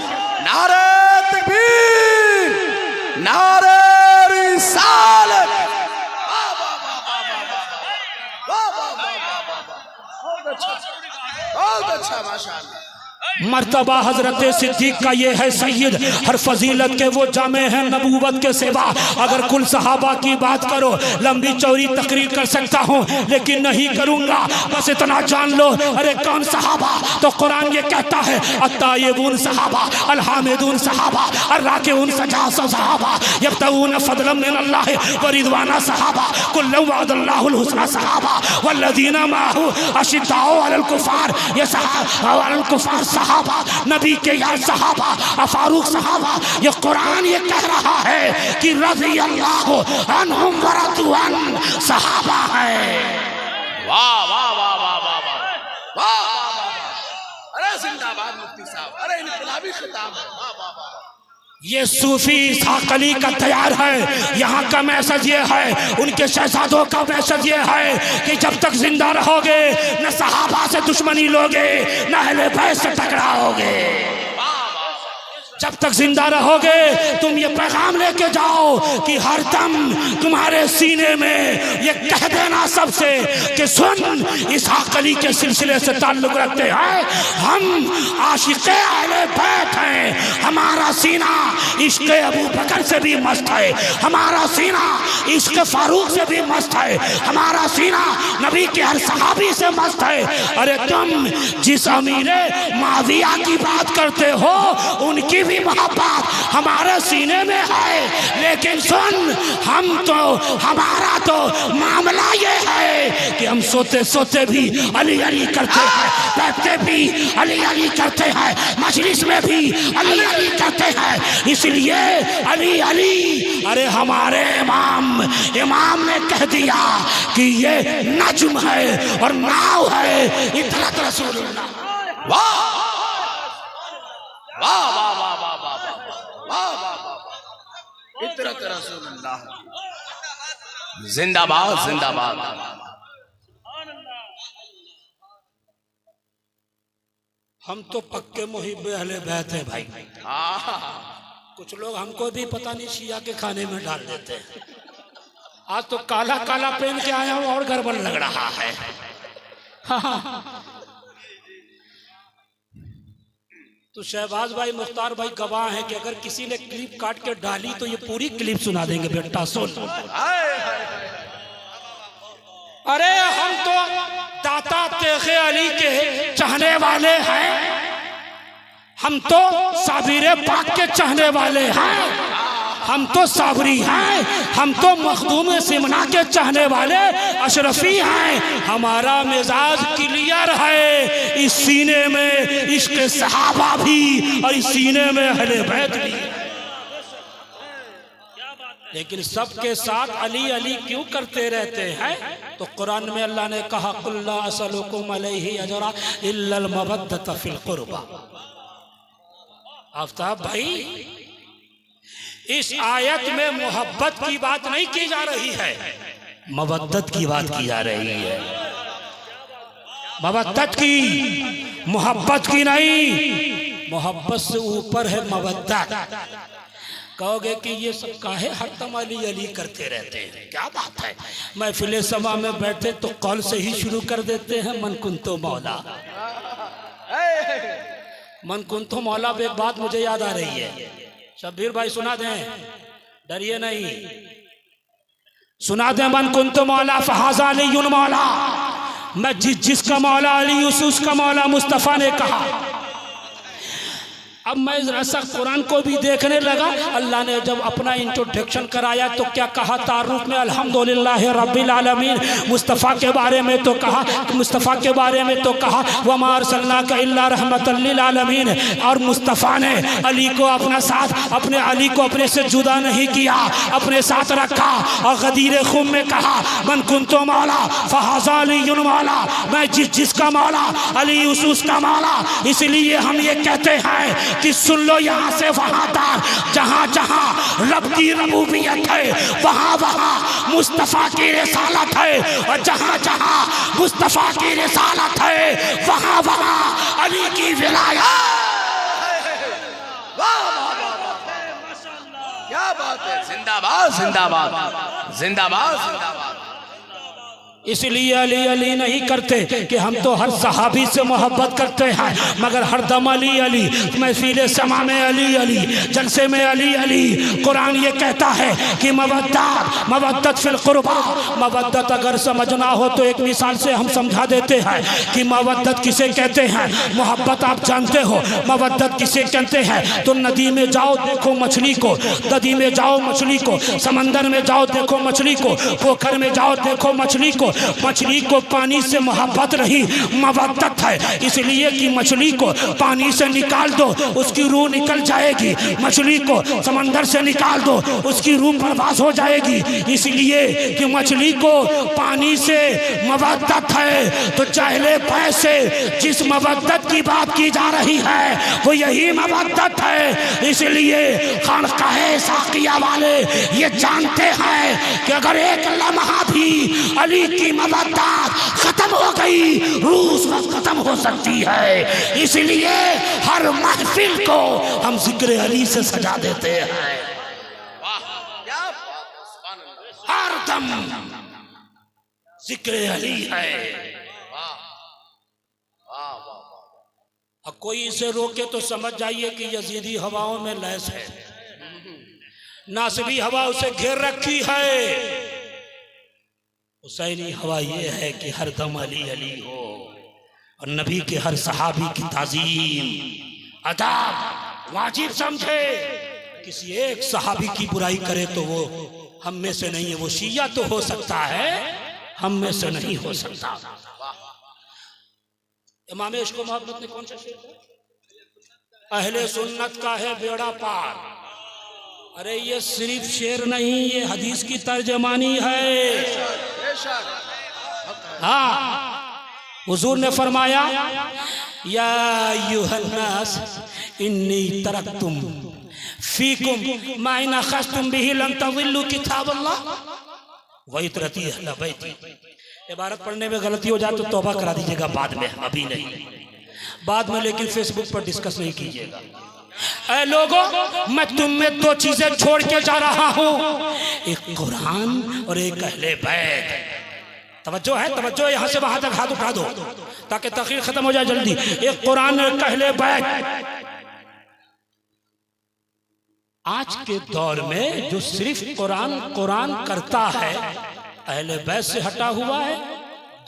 नारे तकबीर, नारे रिसालत, बहुत अच्छा माशाअल्लाह। मर्तबा हजरत सिद्दीक का ये है सय्यद, हर फजीलत के वो जामे हैं नबूवत के सेवा। अगर कुल सहाबा की बात करो लंबी चौड़ी तकरीर कर सकता हूँ लेकिन नहीं करूँगा, बस इतना जान लो। अरे कौन सहाबा? तो कुरान ये कहता है अत्तायिबून सहाबा, अलहामिदून सहाबा, अर्राकिऊन सहाबा, यब्तगून फदलन मिनल्लाह व रिदवाना सहाबा, कुल्लु वअदल्लाहुल हुस्ना सहाबा, वल्लज़ीना माहू अशिद्दाउ अलल कुफ़ार, ये सहाबा नबी के यार सहाबा, फारूक सहाबा। ये कुरान ये कह रहा है कि रज़ियल्लाहु अन्हुम व रज़ू अन सहाबा है। वाह वाह वाह वाह वाह वाह, अरे जिंदाबाद मुफ्ती साहब, अरे इनकलाबी खिताब है, वाह वाह वाह। ये सूफी इसहाक़ अली का तैयार है। यहाँ का मैसेज ये है, उनके शहजादों का मैसेज ये है कि जब तक जिंदा रहोगे न सहाबा से दुश्मनी लोगे न अहले बैत से टकराओगे। जब तक जिंदा रहोगे तुम ये पैगाम लेके जाओ कि हर दम तुम्हारे सीने में ये कह देना सबसे कि सुन, इसहाक़ अली के सिलसिले से ताल्लुक़ रखते हैं, हम आशिक़े अहले बैत हैं। हमारा सीना इश्क़ अबू बकर से भी मस्त है, हमारा सीना इश्क़ फारूक से भी मस्त है, हमारा सीना नबी के हर सहाबी से मस्त है। अरे तुम जिस अमीरे माविया की बात करते हो उनकी भी मोहब्बत हमारे सीने में है, लेकिन सुन, हम तो हमारा तो मामला ये है कि हम सोते सोते भी अली अली करते हैं, बैठते भी अली अली करते हैं, मजलिस में भी अली अली करते हैं, इसलिए अली अली। अरे हमारे इमाम ने कह दिया कि ये नज्म है और नाव है, इतरत रसूलुल्लाह। वाह वाह वाह वाह वाह वाह वाह वाह, इतरत रसूलुल्लाह, जिंदाबाद जिंदाबाद। हम तो पक्के मुहिब्बे अहले बैत हैं भाई, कुछ लोग हमको भी पता नहीं शिया के खाने में डाल देते हैं। आज तो काला काला पहन के आया हूं और गड़बड़ लग रहा है। तो शहबाज भाई, मुख्तार भाई गवाह हैं कि अगर किसी ने क्लिप काट के डाली तो ये पूरी क्लिप सुना देंगे। बेटा सुन, अरे हम तो दाता तेगे अली के चाहने वाले हैं, हम तो साबिरे पाक के चाहने वाले हैं, हम तो साबरी हैं, हम तो मखदूम सिमना के चाहने वाले अशरफी हैं। हमारा मिजाज क्लियर है, इस सीने में इश्क सहाबा भी और इस सीने में अहले बैत भी। लेकिन सबके साथ अली अली क्यों करते रहते हैं? तो कुरान में अल्लाह ने कहा, कुल ला असलुकुम अलैहि अजरा इल्लल मवद्दत फिल कुर्बा। आफ्ताब भाई, इस आयत में मोहब्बत की बात नहीं की जा रही है, मवद्दत की बात की जा रही है। मवद्दत की, मोहब्बत की नहीं। मोहब्बत से ऊपर है मवद्दत। कहोगे कि ये सब काहे हरदम अली अली करते रहते हैं? क्या बात है, महफिल समा में बैठे तो कौल से ही शुरू कर देते हैं, मन कुंतो मौला, मन कुंतो मौला पे एक बात मुझे याद आ रही है। शब्बीर भाई सुना दें, डरिए नहीं, सुना दें। मन कुंतो मौला फहाजा अलीयुन मौला, मैं जिसका मौला अली उसका मौला मुस्तफ़ा ने कहा। अब मैं जरा सा कुरान को भी देखने लगा। अल्लाह ने जब अपना इंट्रोडक्शन कराया तो क्या कहा? तारुफ में अल्हम्दुलिल्लाह रब्बिल आलमीन। मुस्तफ़ा के बारे में तो कहा, मुस्तफ़ा के बारे में तो कहा वमा अरसलनाका इल्ला रहमतल लिल आलमीन। और मुस्तफ़ा ने अली को अपना साथ, अपने अली को अपने से जुदा नहीं किया, अपने साथ रखा। और गदीर खुम में कहा, मन कुंतो मौला फहाजा अलीयुन मौला, मैं जिसका मौला अली उसका मौला। इसलिए हम ये कहते हैं कि सुन लो यहाँ से वहां तक, जहां जहां रब की रबूबियत है वहां वहां मुस्तफा की रिसालत है, और जहां जहां मुस्तफा की रिसालत है वहां वहां अली की विलायत। क्या बात है, जिंदाबाद जिंदाबाद जिंदाबाद जिंदाबाद। इसलिए अली अली नहीं करते कि हम तो हर सहाबी से मोहब्बत करते हैं, मगर हरदम अली अली, महफिल समा में अली अली, जलसे में अली अली। कुरान ये कहता है कि मवद्दत, मवद्दत फिल कुर्बा। मवद्दत अगर समझना हो तो एक मिसाल से हम समझा देते हैं कि मवद्दत किसे कहते हैं। मोहब्बत आप जानते हो, मवद्दत किसे कहते हैं? तो नदी में जाओ देखो मछली को, नदी में जाओ मछली को, समंदर में जाओ देखो मछली को, पोखर में जाओ देखो मछली को। मछली को पानी से मोहब्बत रही, मवद्दत है। इसलिए कि मछली को पानी से निकाल दो उसकी रूह निकल जाएगी, मछली को समंदर से निकाल दो उसकी रूह बर्बाद हो जाएगी। इसलिए कि मछली को पानी से मवद्दत है। तो चहले पैसे जिस मवद्दत की बात की जा रही है वो यही मवद्दत है। इसलिए खानकाहे साकिया वाले ये जानते हैं कि अगर एक लम्हा भी अली की मवद्दत खत्म हो गई, रूस खत्म हो सकती है। इसलिए हर महफिल को हम जिक्र अली से सजा देते हैं। हर दम जिक्र अली है। अब कोई इसे रोके तो समझ जाइए कि यजीदी हवाओं में लैस है, नासबी हवा उसे घेर रखी है। हुसैनी हवा ये है कि हर दम अली अली हो, और नबी के हर सहाबी की ताजीम अदब वाजिब समझे। किसी एक सहाबी की बुराई करे तो वो हम में से नहीं है। वो शिया तो हो सकता है, हम में से नहीं हो सकता। इमाम इश्क व मोहब्बत ने कौन सा शेर कहा? अहले सुन्नत का है बेड़ा पार। अरे ये सिर्फ शेर नहीं, ये हदीस की तर्जमानी है। हाँ, हुजूर ने फरमाया, या अय्युहन्नास इन्नी तरक्तुम फीकुम मा इन अखज़्तुम बिही लन तज़िल्लू किताबल्लाह व इतरती अहल बैती। इबारत पढ़ने में गलती हो जाए तो तौबा करा दीजिएगा बाद में, अभी नहीं, बाद में। लेकिन फेसबुक पर डिस्कस नहीं कीजिएगा। ऐ लोगों, मैं तुम में दो चीजें छोड़ के जा रहा हूं, एक कुरान और एक अहले बैत। तवज्जो है, तवज्जो, यहां से वहां तक हाथ उठा दो ताकि तकरीर खत्म हो जाए जल्दी। एक कुरान और एक अहले बैत। आज के दौर में जो सिर्फ कुरान कुरान करता है, अहले बैत से हटा हुआ है,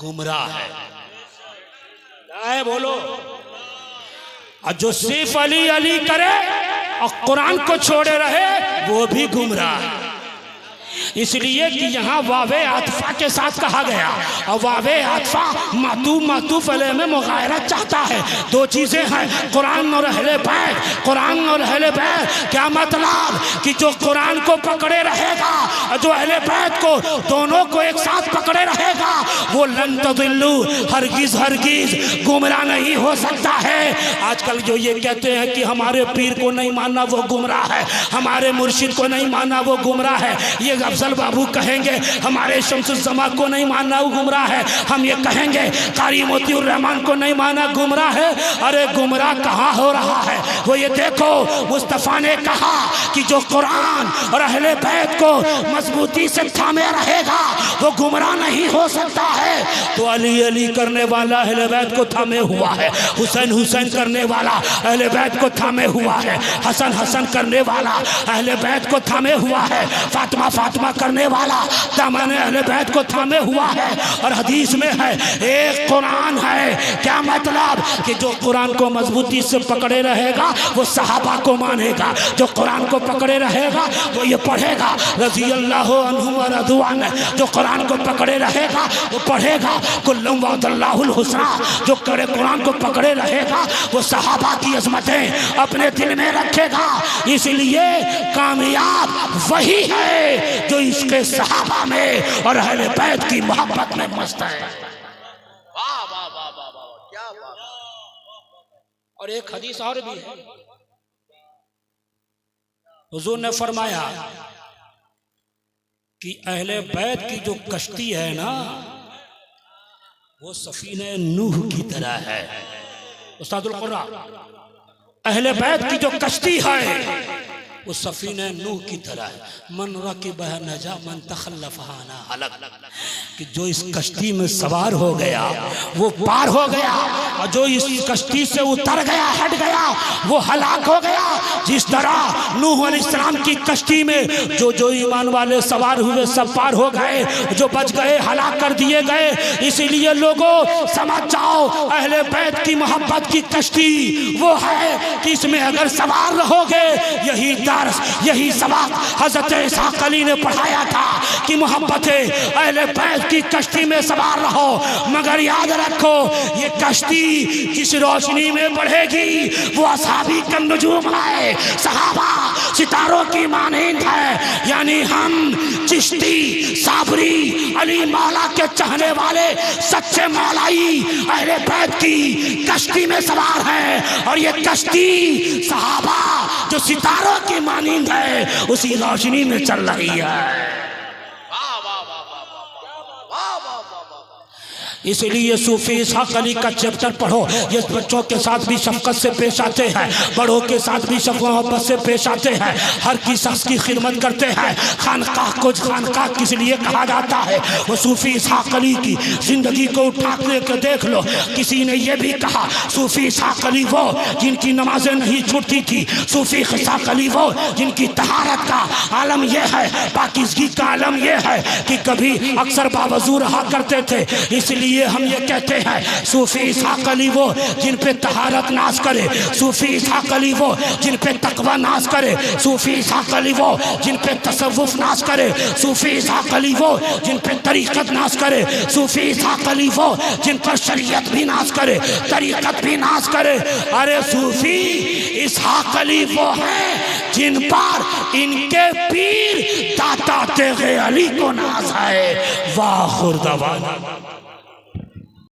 गुमराह है। बोलो। और जो सिर्फ अली अली करे और कुरान को छोड़े रहे, वो भी गुमराह है। इसलिए कि यहाँ वावे आतफा के साथ कहा गया, और वावे आतफा मातूफ अलैह में मुगायरत चाहता है। दो चीजें हैं, कुरान और अहले बैत। कुरान और अहले बैत क्या मतलब कि जो कुरान को पकड़े रहेगा और जो अहले बैत को, दोनों को एक साथ पकड़े रहेगा, वो लन तदिल्लू, हरगिज हरगिज गुमराह नहीं हो सकता है। आजकल जो ये कहते हैं कि हमारे पीर को नहीं मानना वो गुमराह है, हमारे मुर्शिद को नहीं मानना वो गुमराह है, ये अफजल बाबू कहेंगे हमारे शम्सुज़्ज़मा को नहीं मानना वो गुमराह है, हम ये कहेंगे कारी मोतीउर रहमान को नहीं मानना गुमराह है। अरे गुमराह कहाँ हो रहा है? वो ये देखो, मुस्तफ़ा ने कहा कि जो कुरान और अहले बैत को मजबूती से थामे रहेगा वो गुमराह नहीं हो सकता है। तो अली अली करने वाला अहले बैत को थामे हुआ है, हुसैन हुसैन करने वाला अहले बैत को थामे हुआ है, हसन हसन करने वाला अहले बैत को थामे हुआ है, फातिमा फातिमा करने वाला दामन अहले बैत को थामे हुआ है। और हदीस में है एक कुरान है। क्या मतलब कि जो कुरान को मजबूती से पकड़े रहेगा वो सहाबा को मानेगा, जो कुरान को पकड़े रहेगा वो ये पढ़ेगा रज़ी अल्लाहु अन्हु व रज़वान, जो कुरान को पकड़े रहेगा वो पढ़ेगा कुल्लुम वअदल्लाहुल हुस्ना, जो कुरान को पकड़े रहेगा वो सहाबा की अज़मतें अपने दिल में रखेगा। इसलिए कामयाब वही है जो इसके सहाबा में और अहले बैत की मोहब्बत में मस्त है। वाह वाह वाह वाह वाह, क्या बात। और एक हदीस और भी है, हुजूर ने फरमाया कि अहले बैत की जो कश्ती है ना, वो सफीने नूह की तरह है। उस्तादुल कुर्रा, अहले बैत की जो कश्ती है वो सफीने नूह की तरह है। मन रकिबह नजा मन तखल्लफहा ना हलक, कि जो इस कश्ती में सवार हो गया वो पार हो गया, और जो इस कश्ती से उतर गया हट गया वो हलाक हो गया। जिस तरह नूह अलैहिस्सलाम की कश्ती में जो ईमान वाले सवार हुए सब पार हो गए, जो बच गए हलाक कर दिए गए। इसीलिए लोगों समझ जाओ, अहले बैत की मोहब्बत की कश्ती वो है कि इसमें अगर सवार रहोगे, यही सबक हजरत इसहाक अली ने पढ़ाया था कि मोहब्बत अहले बैत की कश्ती में सवार रहो। मगर याद रखो, ये कश्ती जिस रोशनी में बढ़ेगी वो असहाबी कम नजूम है, सहाबा सितारों की मानंद है। यानी हम चिश्ती साबरी अली मौला के चाहने वाले सच्चे मौलाई अहले बैत की कश्ती में सवार हैं, और ये कश्ती सहाबा जो सितारों की मानंद है उसी रोशनी में चल रही है। इसलिए सूफी इसहाक अली का चैप्टर पढ़ो, ये बच्चों के साथ भी शफकत से पेश आते हैं, बड़ों के साथ भी शफ़क़त मोहब्बत से पेश आते हैं, हर की शख्स की खिदमत करते हैं। खानकाह को खानकाह किस लिए कहा जाता है? वो सूफी इसहाक अली की ज़िंदगी को उठा के देख लो। किसी ने यह भी कहा सूफी इसहाक अली वो जिनकी नमाजें नहीं छूटती थी, सूफी इसहाक अली वो जिनकी तहारत का आलम यह है, पाकीज़गी का आलम यह है कि कभी अक्सर बावजू रहा करते थे। इसलिए हम ये कहते हैं सूफी इसहाक अली वो जिन पे तहारत नाश करे, सूफी इसहाक अली वो जिन पे तकवा नाश करे, सूफी इसहाक अली वो जिन पे तसव्वुफ नाश करे, सूफी इसहाक अली वो जिन पे तरीक़त नाश करे, सूफी इसहाक अली वो जिन पर शरीयत भी नाश करे, तरीक़त भी नाश करे। अरे सूफी इसहाक अली वो हैं जिन पर इनके पीर दाता तेग़े अली को नाज है। वाह खुर्दवाना।